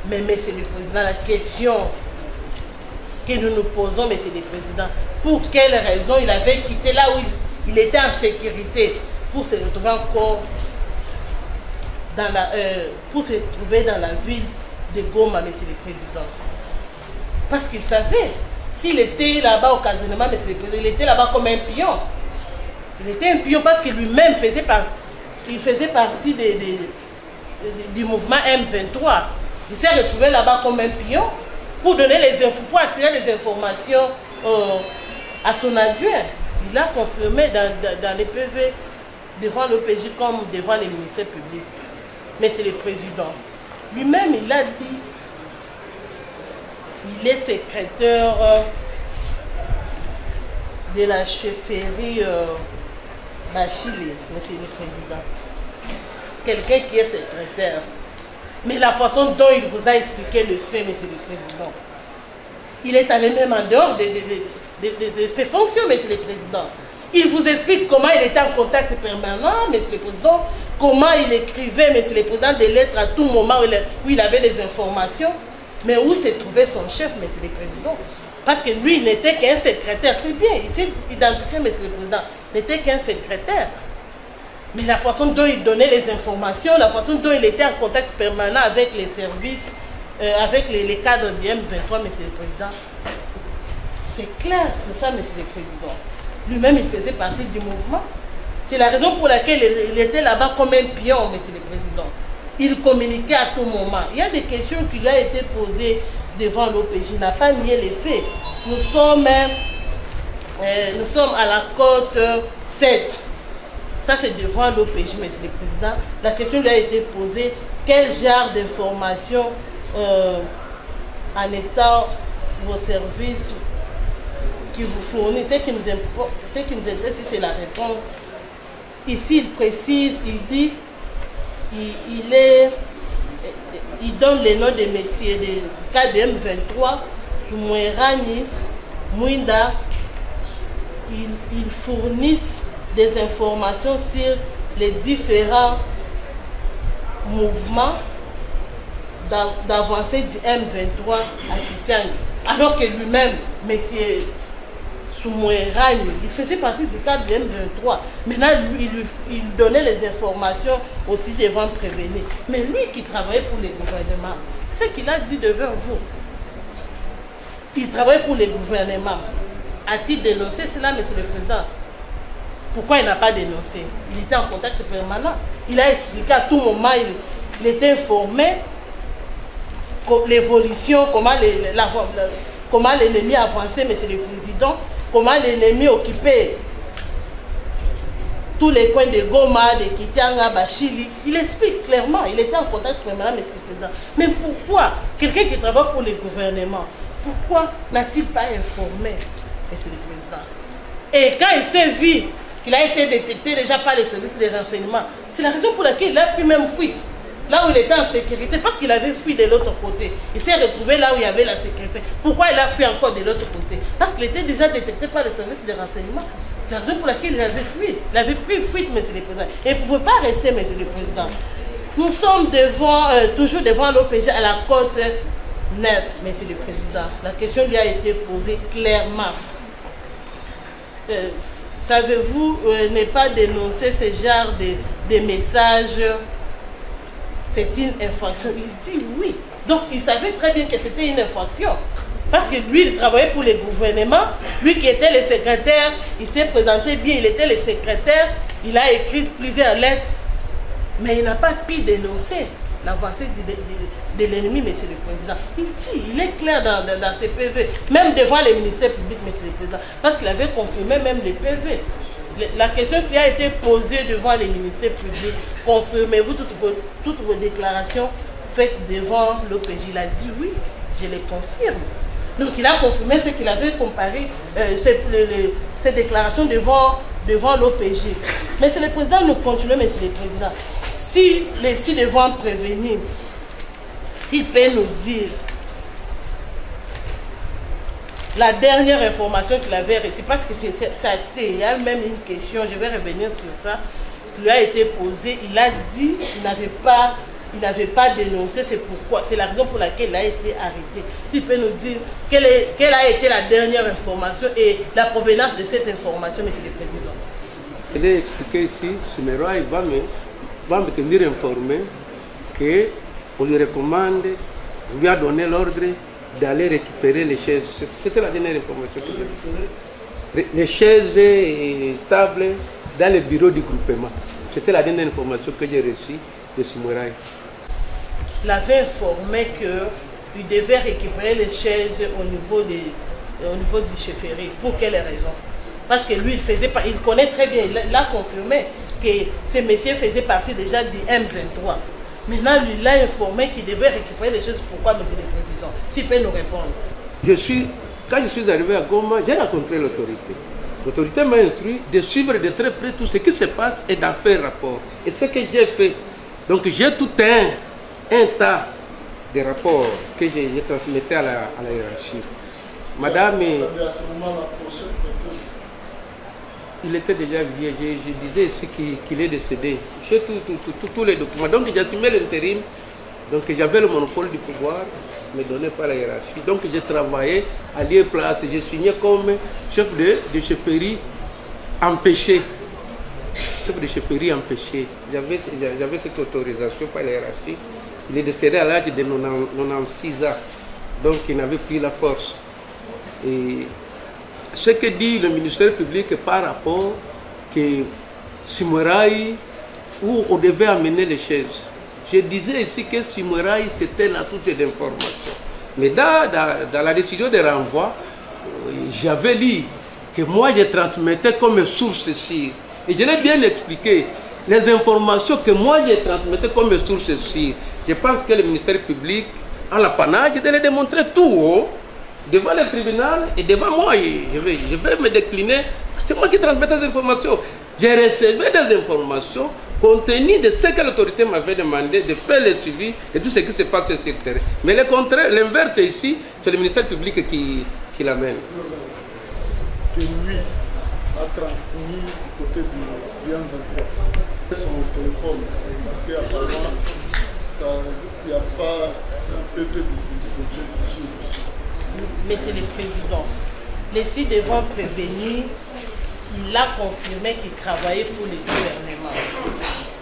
Mais Monsieur le Président, la question que nous nous posons, Monsieur le Président, pour quelle raison il avait quitté là où il était en sécurité pour se retrouver encore dans la ville de Goma, Monsieur le Président? Parce qu'il savait, s'il était là-bas au casernement, Monsieur le Président, il était là-bas comme un pion. Il était un pion parce que lui-même faisait partie du mouvement M23. Il s'est retrouvé là-bas comme un pion pour donner pour assurer les informations à son adjoint. Il a confirmé dans les PV devant l'OPJ comme devant les ministères publics. Mais c'est le président. Lui-même, il a dit, il est secrétaire de la chefferie Bachili, Monsieur le Président. Quelqu'un qui est secrétaire. Mais la façon dont il vous a expliqué le fait, Monsieur le Président, il est allé même en dehors de ses fonctions, Monsieur le Président. Il vous explique comment il était en contact permanent, Monsieur le Président, comment il écrivait, Monsieur le Président, des lettres à tout moment où il avait des informations, mais où se trouvait son chef, Monsieur le Président. Parce que lui, il n'était qu'un secrétaire. C'est bien, il s'est identifié, Monsieur le Président, il n'était qu'un secrétaire. Mais la façon dont il donnait les informations, la façon dont il était en contact permanent avec les services, avec les cadres du M23, Monsieur le Président, c'est clair, c'est ça, Monsieur le Président. Lui-même, il faisait partie du mouvement. C'est la raison pour laquelle il était là-bas comme un pion, Monsieur le Président. Il communiquait à tout moment. Il y a des questions qui lui ont été posées devant l'OPJ. Il n'a pas nié les faits. Nous sommes à la côte 7. Ça, c'est devant l'OPJ, Monsieur le Président. La question lui a été posée. Quel genre d'informations en étant vos services qui vous fournissent, ce qui nous intéresse, c'est la réponse. Ici, il précise, il dit, il donne les noms des messieurs des KDM23, Soumouerani, Mwinda. Ils fournissent des informations sur les différents mouvements d'avancée du M23 à Kitanga. Alors que lui-même, M. Soumouerani, il faisait partie du cadre du M23. Maintenant, il donnait les informations aussi devant prévenir. Mais lui qui travaillait pour les gouvernements, ce qu'il a dit devant vous, il travaille pour les gouvernements. A-t-il dénoncé cela, Monsieur le Président? Pourquoi il n'a pas dénoncé? Il était en contact permanent. Il a expliqué à tout moment, il était informé l'évolution, comment l'ennemi avançait, Monsieur le Président, comment l'ennemi occupait tous les coins de Goma, de Kitanga, Bachili. Il explique clairement, il était en contact permanent, Monsieur le Président. Mais pourquoi quelqu'un qui travaille pour le gouvernement, pourquoi n'a-t-il pas informé, Monsieur le Président? Et quand il s'est vu qu'il a été détecté déjà par les services de renseignement, c'est la raison pour laquelle il a pris même fuite. là où il était en sécurité, parce qu'il avait fui de l'autre côté. Il s'est retrouvé là où il y avait la sécurité. Pourquoi il a fui encore de l'autre côté? Parce qu'il était déjà détecté par les services de renseignement. C'est la raison pour laquelle il avait fui. Il avait pris fuite, monsieur le président. Et il ne pouvait pas rester, monsieur le président. Nous sommes toujours devant l'OPG à la côte 9, monsieur le président. La question lui a été posée clairement. Savez-vous ne pas dénoncer ce genre de messages? C'est une infraction. Il dit oui. Donc il savait très bien que c'était une infraction. Parce que lui, il travaillait pour le gouvernement. Lui qui était le secrétaire, il s'est présenté bien, il était le secrétaire. Il a écrit plusieurs lettres. Mais il n'a pas pu dénoncer l'avancée de l'ennemi, monsieur le président. Il dit, il est clair dans ses PV, même devant les ministères publics, monsieur le président, parce qu'il avait confirmé même les PV. La question qui a été posée devant les ministères publics, confirmez-vous toutes vos déclarations faites devant l'OPJ? Il a dit oui, je les confirme. Donc il a confirmé ce qu'il avait comparé, ces déclarations devant l'OPJ. Monsieur le président, nous continuons, monsieur le président. Si les ci-devant prévenir, s'il peut nous dire la dernière information qu'il avait reçue, parce que il y a même une question, je vais revenir sur ça, qui lui a été posée. Il a dit qu'il n'avait pas dénoncé, c'est pourquoi, c'est la raison pour laquelle il a été arrêté. S'il peut nous dire quelle a été la dernière information et la provenance de cette information, monsieur le président. Il est expliqué ici, Sumeroy va me tenir informé qu'on lui recommande, lui a donné l'ordre d'aller récupérer les chaises. C'était la dernière information que j'ai reçue. Les chaises et tables dans le bureau du groupement. C'était la dernière information que j'ai reçue de Sumeroy. Il avait informé qu'il devait récupérer les chaises au niveau du chefferie. Pour quelle raison? Parce que lui, il connaît très bien, il a confirmé que ces messieurs faisaient partie déjà du M23. Maintenant, lui, il a informé qu'il devait récupérer les choses. Pourquoi, monsieur le président? S'il peut nous répondre. Quand je suis arrivé à Goma, j'ai rencontré l'autorité. L'autorité m'a instruit de suivre de très près tout ce qui se passe et d'en faire rapport. Et ce que j'ai fait. Donc j'ai tout un tas de rapports que j'ai transmettais à la hiérarchie. Madame... Il était déjà vieux, je disais ici qu'il est décédé. J'ai tous les documents. Donc j'ai assumé l'intérim. Donc j'avais le monopole du pouvoir, me donné par la hiérarchie. Donc j'ai travaillé à lieu place. J'ai signé comme chef de chefferie empêché. Chef de chefferie empêché. J'avais cette autorisation par la hiérarchie. Il est décédé à l'âge de 96 ans. Donc il n'avait plus la force. Et ce que dit le ministère public par rapport que Sumeroy, où on devait amener les chaises. Je disais ici que Sumeroy c'était la source d'information. Mais dans la décision de renvoi, j'avais lu que moi je transmettais comme source ici. Et je l'ai bien expliqué. Les informations que moi je transmettais comme source ici, je pense que le ministère public a l'apanage de les démontrer tout haut. Devant le tribunal et devant moi, je vais me décliner. C'est moi qui transmets des informations. J'ai reçu des informations compte tenu de ce que l'autorité m'avait demandé de faire le suivi et tout ce qui se passe sur le terrain. Mais le contraire, l'inverse ici, c'est le ministère public qui l'amène. Que lui a transmis du côté du M23 son téléphone, parce qu'apparemment, il n'y a pas un PV de saisie d'objet d'hygiène aussi. Monsieur le Président, les ci-devant prévenir, il a confirmé qu'il travaillait pour le gouvernement.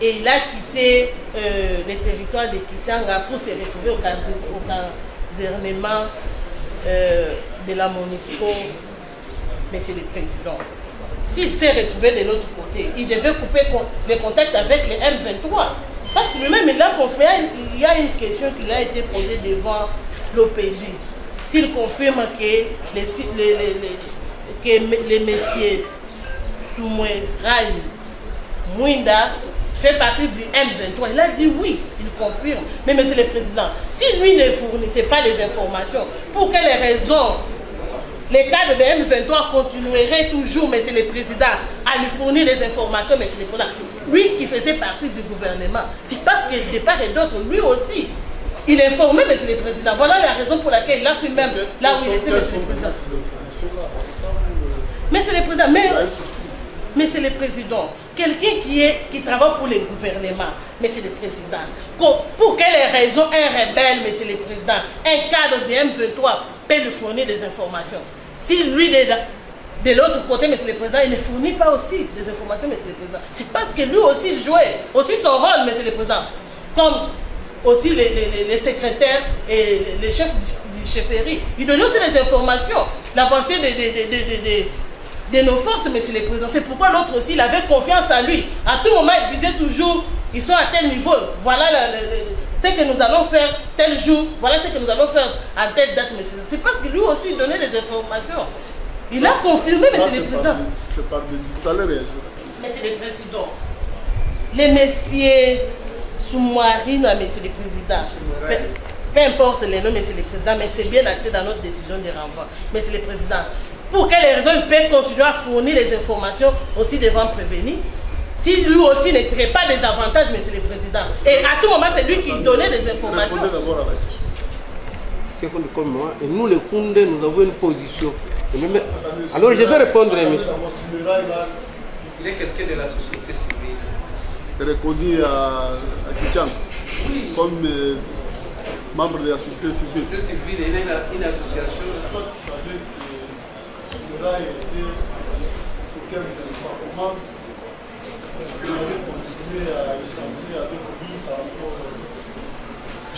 Et il a quitté le territoire de Kitanga pour se retrouver au casernement de la MONUSCO, Monsieur le Président. S'il s'est retrouvé de l'autre côté, il devait couper les contacts avec les M23. Parce que lui-même, il a confirmé, il y a une question qui a été posée devant l'OPJ. S'il confirme que les messieurs Sumeroy Mwinda fait partie du M23, il a dit oui, il confirme. Mais monsieur le président, si lui ne fournissait pas les informations, pour quelles raisons les cadres de M23 continueraient toujours, monsieur le président, à lui fournir les informations, monsieur le président? lui qui faisait partie du gouvernement. C'est parce que de part et d'autre, lui aussi, il informait M. le Président. Voilà la raison pour laquelle il a fait même là où il était M. le Président. Monsieur le Président, mais c'est le Président, quelqu'un qui travaille pour le gouvernement, Monsieur le Président, pour quelles raisons un rebelle, Monsieur le Président, un cadre de M23 peut lui fournir des informations? Si lui, de l'autre côté, Monsieur le Président, il ne fournit pas aussi des informations, Monsieur le Président. C'est parce que lui aussi, il jouait aussi son rôle, Monsieur le Président, comme aussi les secrétaires et les chefs du chefferie. Il donnait aussi des informations, l'avancée de nos forces, Monsieur le Président. C'est pourquoi l'autre aussi, il avait confiance en lui. À tout moment, il disait toujours, ils sont à tel niveau, voilà ce que nous allons faire tel jour, voilà ce que nous allons faire à telle date, Monsieur. C'est parce que lui aussi, il donnait des informations. Il a confirmé, Monsieur le Président. C'est pas de tout à l'heure. Monsieur le Président, les messieurs Soumarine à Monsieur le Président, peu importe les noms, Monsieur le Président, mais c'est bien acté dans notre décision de renvoi. Monsieur le Président, pour quelles raisons il peut continuer à fournir les informations aussi devant prévenir, si lui aussi ne tirait pas des avantages, Monsieur le Président? Et à tout moment, c'est lui qui donnait des informations. Répondez d'abord à la question. C'est comme moi, et nous les Koundé, nous avons une position. Alors je vais répondre. Il est quelqu'un de la société civile. Reconnu à Kichan comme membre de la société civile. La société civile, il y a une association. Toi, tu savais que Soumera était au terme de l'environnement. Il avait continué à échanger avec lui par rapport.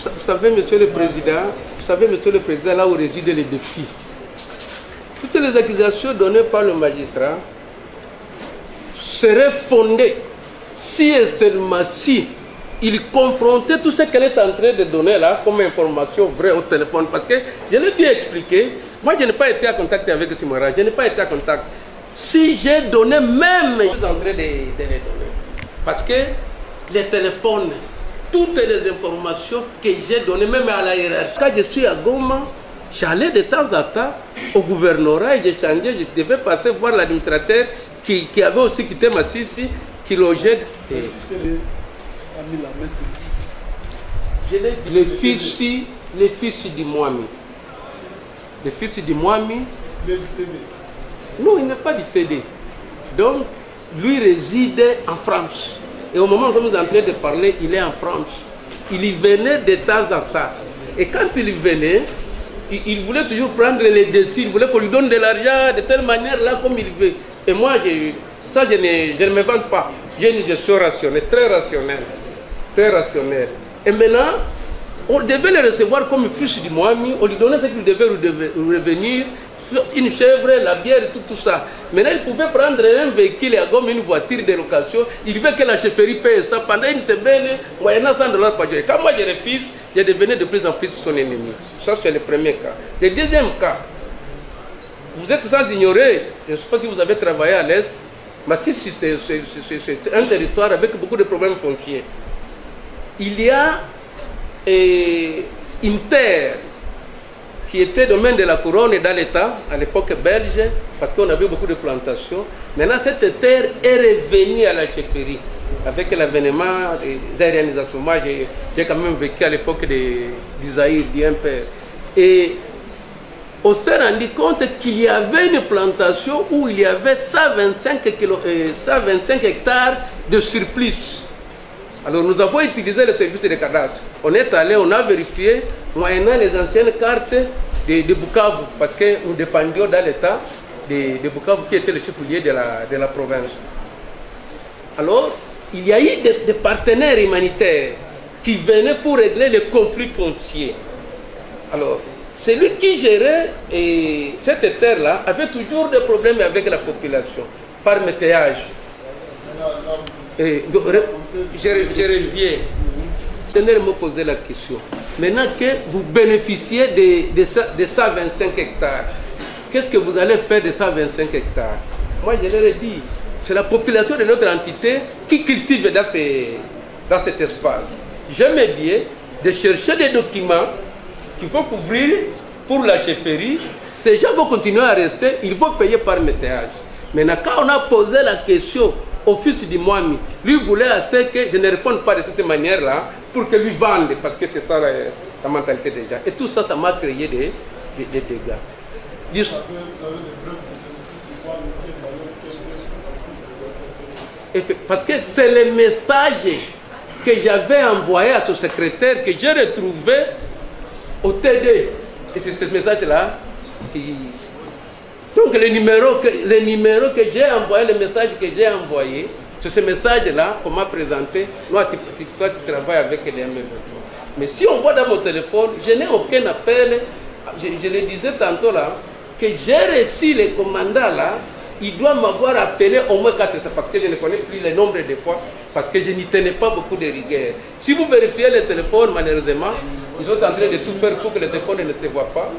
Vous savez, Monsieur le Président, là où résident les défis. Toutes les accusations données par le magistrat seraient fondées si extrêmement si il confrontait tout ce qu'elle est en train de donner là comme information vraie au téléphone. Parce que je l'ai bien expliqué, moi je n'ai pas été en contact avec Soumera, je n'ai pas été en contact. Si j'ai donné même, je suis en train de les donner. Parce que les téléphones, toutes les informations que j'ai données, même à la hiérarchie, quand je suis à Goma, j'allais de temps en temps au gouvernorat et j'échangeais, je devais passer voir l'administrateur qui avait aussi quitté Massissi, qui logeait. Les fils du Moami. Les fils du Moami. Non, il n'est pas du TD. Donc, lui réside en France. Et au moment où nous sommes en train de parler, il est en France. Il y venait de temps en temps. Et quand il venait, il voulait toujours prendre les décisions, il voulait qu'on lui donne de l'argent de telle manière là comme il veut. Et moi, je ne me vante pas. J'ai une gestion rationnelle, très rationnelle. Très rationnelle. Et maintenant, on devait le recevoir comme fils du Moami, on lui donnait ce qu'il devait revenir, une chèvre, la bière et tout ça. Maintenant, il pouvait prendre un véhicule et comme une voiture de location, il veut que la chefferie paye ça pendant une semaine, moyennant $100 par jour. Et quand moi je refuse, je devenais de plus en plus son ennemi. Ça, c'est le premier cas. Le deuxième cas, vous êtes sans ignorer, je ne sais pas si vous avez travaillé à l'Est, mais si c'est un territoire avec beaucoup de problèmes fonciers. Il y a une terre qui était domaine de la couronne et dans l'État, à l'époque belge, parce qu'on avait beaucoup de plantations. Maintenant, cette terre est revenue à la chefferie, avec l'avènement des aérianisations. Moi, j'ai quand même vécu à l'époque d'Isaïr, du père. Et on s'est rendu compte qu'il y avait une plantation où il y avait 125 hectares de surplus. Alors nous avons utilisé le service de cadastre. On est allé, on a vérifié, moyennant les anciennes cartes de Bukavu, parce que nous dépendions dans l'État de Bukavu qui était le chef-lieu de la province. Alors, il y a eu des partenaires humanitaires qui venaient pour régler les conflits fonciers. Alors, celui qui gérait cette terre-là avait toujours des problèmes avec la population, par météage. Je reviens. Tenez me poser la question. Maintenant que vous bénéficiez de 125 hectares, qu'est-ce que vous allez faire de 125 hectares? Moi, je leur ai dit, c'est la population de notre entité qui cultive dans cet espace. J'aimais bien de chercher des documents qu'il faut couvrir pour la chefferie. Ces gens vont continuer à rester, ils vont payer par météage. Maintenant, quand on a posé la question au fils du Moami. Lui voulait assez que je ne réponde pas de cette manière-là pour que lui vende, parce que c'est ça la mentalité des gens. Et tout ça, ça m'a créé des dégâts. Vous avez des preuves que c'est le fils du Moami qui est malheureux. Parce que c'est le message que j'avais envoyé à son secrétaire que j'ai retrouvé au TD. Et c'est ce message-là qui... Donc le numéro que j'ai envoyé, le message que j'ai envoyé, c'est ce message-là qu'on m'a présenté. Toi, tu travailles avec les M23. Mais si on voit dans mon téléphone, je n'ai aucun appel. Je le disais tantôt là, que j'ai reçu les commandants là, il doit m'avoir appelé au moins 4 fois, parce que je ne connais plus le nombre de fois, parce que je n'y tenais pas beaucoup de rigueur. Si vous vérifiez le téléphone, malheureusement, ils sont en train de tout faire pour que le téléphone ne se voit pas.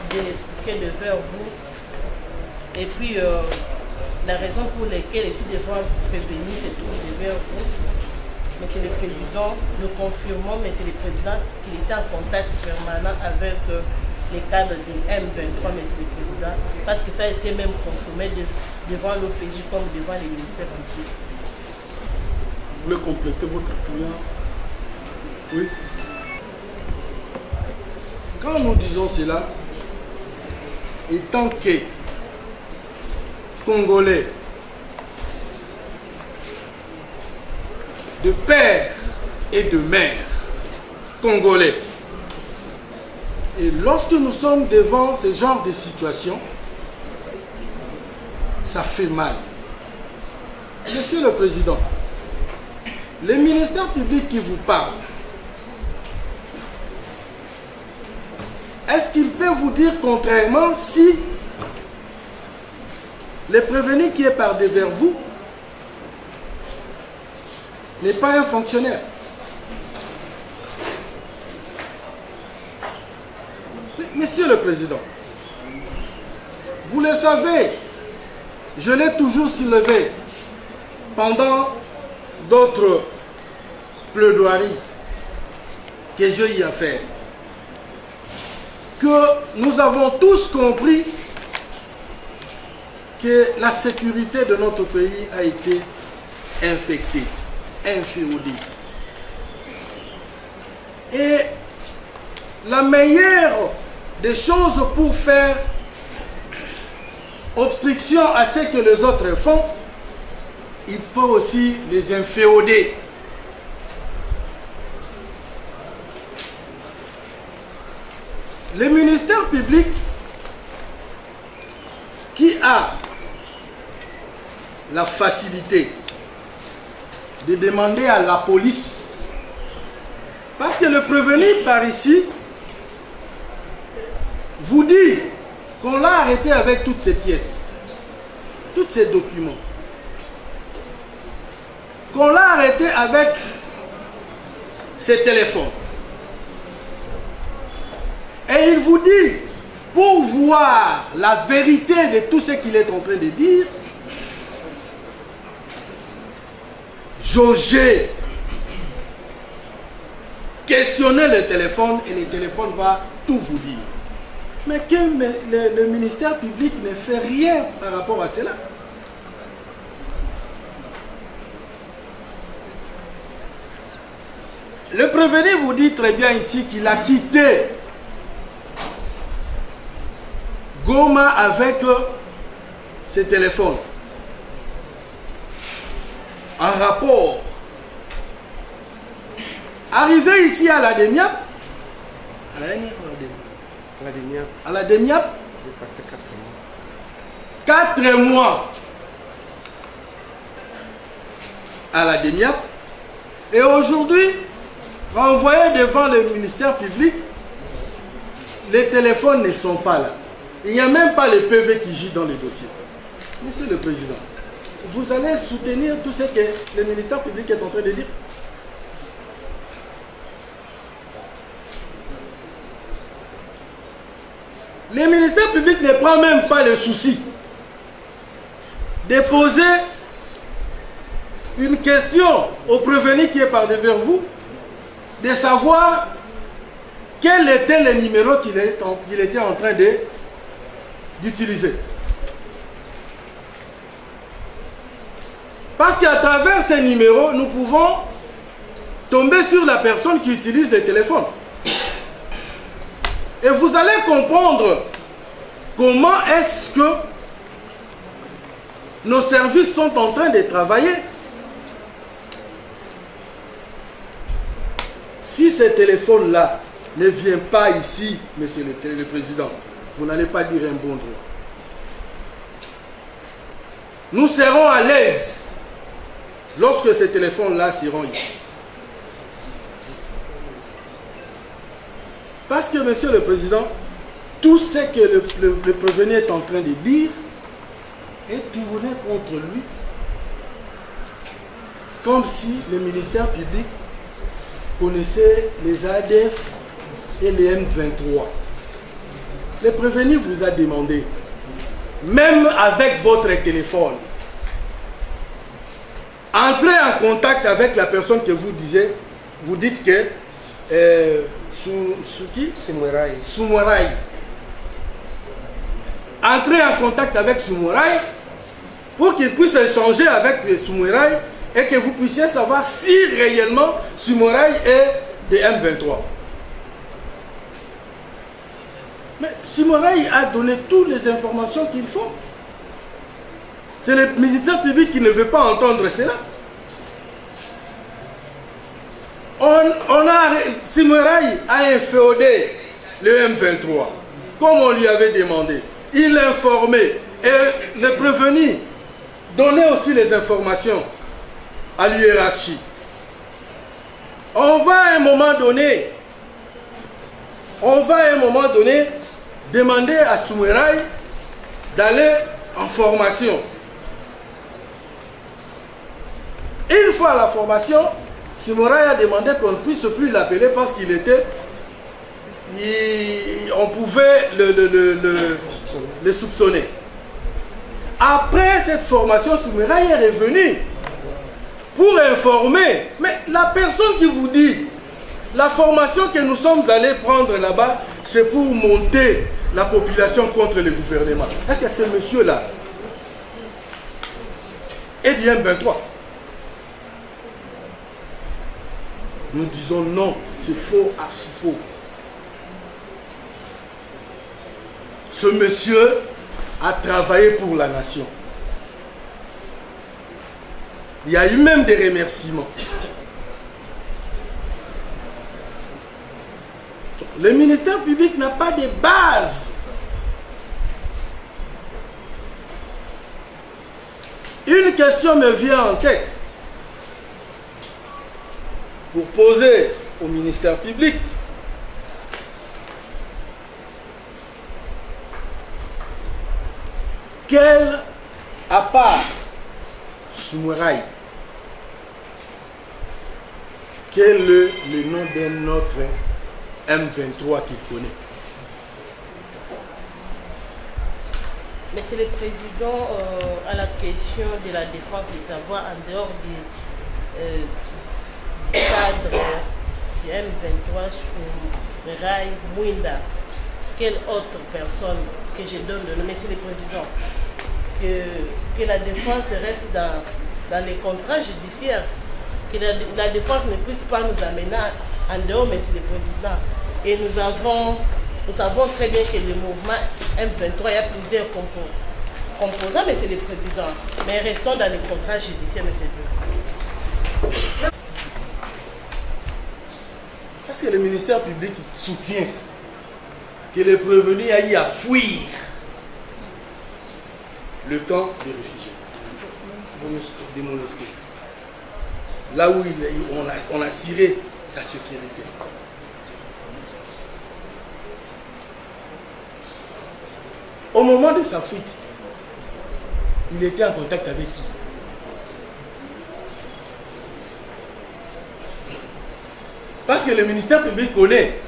Bien expliqué devant vous. Et puis, la raison pour laquelle ici devant prévenir, c'est tout devant vous. Mais c'est le président, nous confirmons, mais c'est le président qui était en contact permanent avec les cadres du M23, mais c'est le président, parce que ça a été même confirmé devant l'OPJ comme devant les ministères publics. Vous voulez compléter votre client? Oui. Quand nous disons cela, étant que Congolais, de père et de mère congolais, et lorsque nous sommes devant ce genre de situation, ça fait mal. Monsieur le Président, le ministère public qui vous parle, est-ce qu'il peut vous dire contrairement si le prévenu qui est par devers vous n'est pas un fonctionnaire? Monsieur le Président, vous le savez, je l'ai toujours soulevé pendant d'autres plaidoiries que j'ai eu à faire, que nous avons tous compris que la sécurité de notre pays a été infectée, inféodée. Et la meilleure des choses pour faire obstruction à ce que les autres font, il faut aussi les inféoder. Le ministère public qui a la facilité de demander à la police, parce que le prévenu par ici vous dit qu'on l'a arrêté avec toutes ces pièces, tous ces documents, qu'on l'a arrêté avec ses téléphones. Et il vous dit, pour voir la vérité de tout ce qu'il est en train de dire, jaugez, questionnez le téléphone et le téléphone va tout vous dire. Mais que le ministère public ne fait rien par rapport à cela. Le prévenu vous dit très bien ici qu'il a quitté Goma avec ses téléphones en rapport. Arrivé ici à la DENIAP, à la DENIAP, 4 mois à la DENIAP, et aujourd'hui, renvoyé devant le ministère public, les téléphones ne sont pas là. Il n'y a même pas le PV qui gît dans les dossiers. Monsieur le Président, vous allez soutenir tout ce que le ministère public est en train de dire? Le ministère public ne prend même pas le souci de poser une question au prévenu qui est par devers vous, de savoir quel était le numéro qu'il était en train d'utiliser. Parce qu'à travers ces numéros, nous pouvons tomber sur la personne qui utilise les téléphones. Et vous allez comprendre comment est-ce que nos services sont en train de travailler. Si ce téléphone-là ne vient pas ici, monsieur le Président, vous n'allez pas dire un bon droit. Nous serons à l'aise lorsque ces téléphones-là seront ici. Parce que, monsieur le Président, tout ce que le prévenu est en train de dire est tourné contre lui, comme si le ministère public connaissait les ADF et les M23. Le prévenu vous a demandé, même avec votre téléphone, entrez en contact avec la personne que vous disiez, vous dites que Soumoueraï. Entrez en contact avec Soumoueraï pour qu'il puisse échanger avec Soumoueraï et que vous puissiez savoir si réellement Soumoueraï est des M23. Mais Soumoueraï a donné toutes les informations qu'il faut. C'est le ministère public qui ne veut pas entendre cela. Soumoueraï a inféodé le M23, comme on lui avait demandé. Il informait et le prévenu donnait aussi les informations à l'hiérarchie. On va à un moment donné demander à Soumoueraï d'aller en formation. Une fois à la formation, Soumoueraï a demandé qu'on ne puisse plus l'appeler parce qu'il était... on pouvait le soupçonner. Après cette formation, Soumoueraï est revenu pour informer. Mais la personne qui vous dit, la formation que nous sommes allés prendre là-bas, c'est pour monter la population contre le gouvernement. Est-ce que ce monsieur-là est bien 23? Nous disons non, c'est faux, archi faux. Ce monsieur a travaillé pour la nation. Il y a eu même des remerciements. Le ministère public n'a pas de base. Une question me vient en tête pour poser au ministère public. Quel, à part Soumoueraï, quel est le nom d'un autre M23 qu'il connaît? Monsieur le Président, à la question de la défense de savoir en dehors du cadre du M23 Soumoueraï Mouinda, quelle autre personne que je donne le nom, Monsieur le Président, que la défense reste dans les contrats judiciaires, que la défense ne puisse pas nous amener en dehors, Monsieur le Président. Et nous savons très bien que le mouvement M23, il y a plusieurs composants, Monsieur le Président. Mais restons dans les contrats judiciaires, Monsieur le Président. Parce que le ministère public soutient que les prévenus aillent à fuir le camp des réfugiés de Monusco. Là où on a ciré sa sécurité. Au moment de sa fuite, il était en contact avec qui? Parce que le ministère public connaît.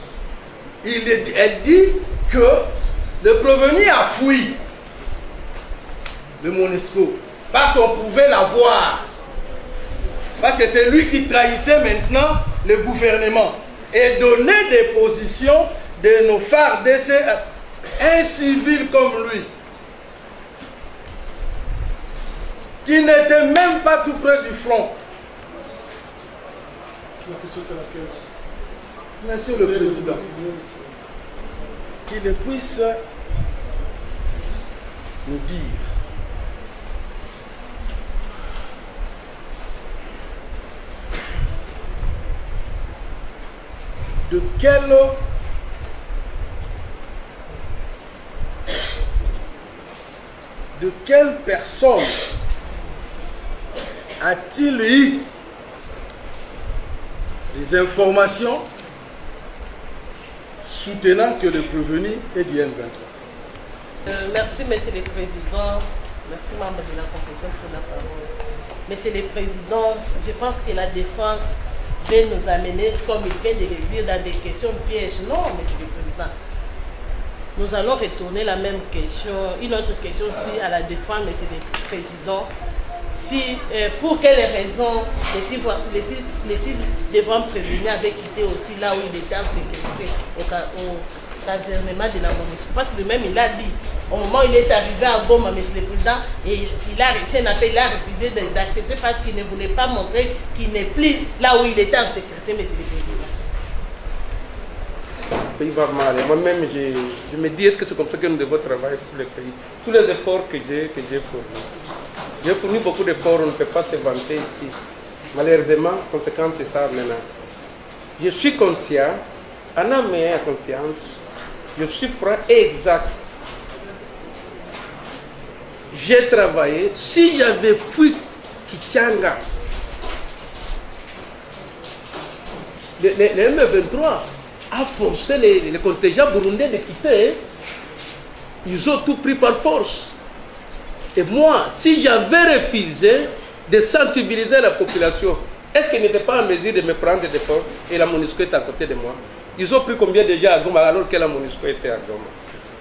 Elle dit que le prévenu a fui le Monusco parce qu'on pouvait l'avoir. Parce que c'est lui qui trahissait maintenant le gouvernement et donnait des positions de nos phares d'essai à un civil comme lui, qui n'était même pas tout près du front. La question c'est laquelle? Monsieur le Président, qu'il puisse nous dire de quelle personne a-t-il eu des informations soutenant que le prévenu est du M23? Merci, Monsieur le Président. Merci, membre de la Commission, pour la parole. Monsieur le Président, je pense que la défense va nous amener, comme il vient de le dire, dans des questions pièges. Non, Monsieur le Président. Nous allons retourner la même question, une autre question aussi à la défense, Monsieur le Président. Si, pour quelles raisons les six devant prévenir avaient quitté aussi là où il était en sécurité, au casernement de la MONUSCO? Parce que lui-même, il a dit, au moment où il est arrivé à Goma, Monsieur le Président, et il a refusé d'accepter parce qu'il ne voulait pas montrer qu'il n'est plus là où il était en sécurité, Monsieur le Président. Le pays va mal. Moi-même, je me dis, est-ce que c'est comme ça que nous devons travailler pour le pays? Tous les efforts que j'ai fournis. J'ai fourni beaucoup d'efforts, on ne peut pas se vanter ici. Malheureusement, conséquence, c'est ça maintenant. Je suis conscient, en âme et en conscience, je suis franc et exact. J'ai travaillé. Si j'avais fui Kichanga, le M23 a forcé les contingents burundais de quitter. Ils ont tout pris par force. Et moi, si j'avais refusé de sensibiliser la population, est-ce qu'ils n'étaient pas en mesure de me prendre des forces et la MONUSCO est à côté de moi? Ils ont pris combien déjà à Goma alors que la MONUSCO était à Goma?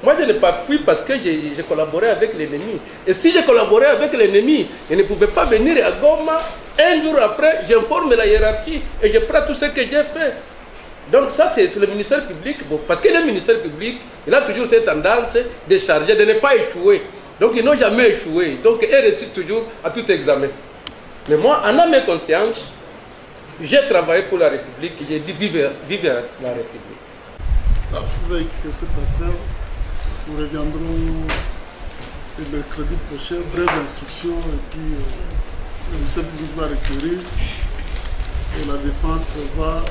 Moi, je n'ai pas fui parce que j'ai collaboré avec l'ennemi. Et si j'ai collaboré avec l'ennemi, il ne pouvait pas venir à Goma. Un jour après, j'informe la hiérarchie et je prends tout ce que j'ai fait. Donc ça, c'est le ministère public. Bon, parce que le ministère public, il a toujours cette tendance de charger, de ne pas échouer. Donc ils n'ont jamais échoué. Donc ils réussissent toujours à tout examen. Mais moi, en âme et conscience, j'ai travaillé pour la République. J'ai dit vive la République. Avec cette affaire, nous reviendrons le mercredi prochain, brève instruction, et puis le ministère public va requérir et la défense va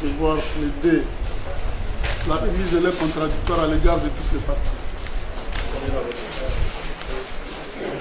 devoir plaider la remise de l'air contradictoire à l'égard de toutes les parties.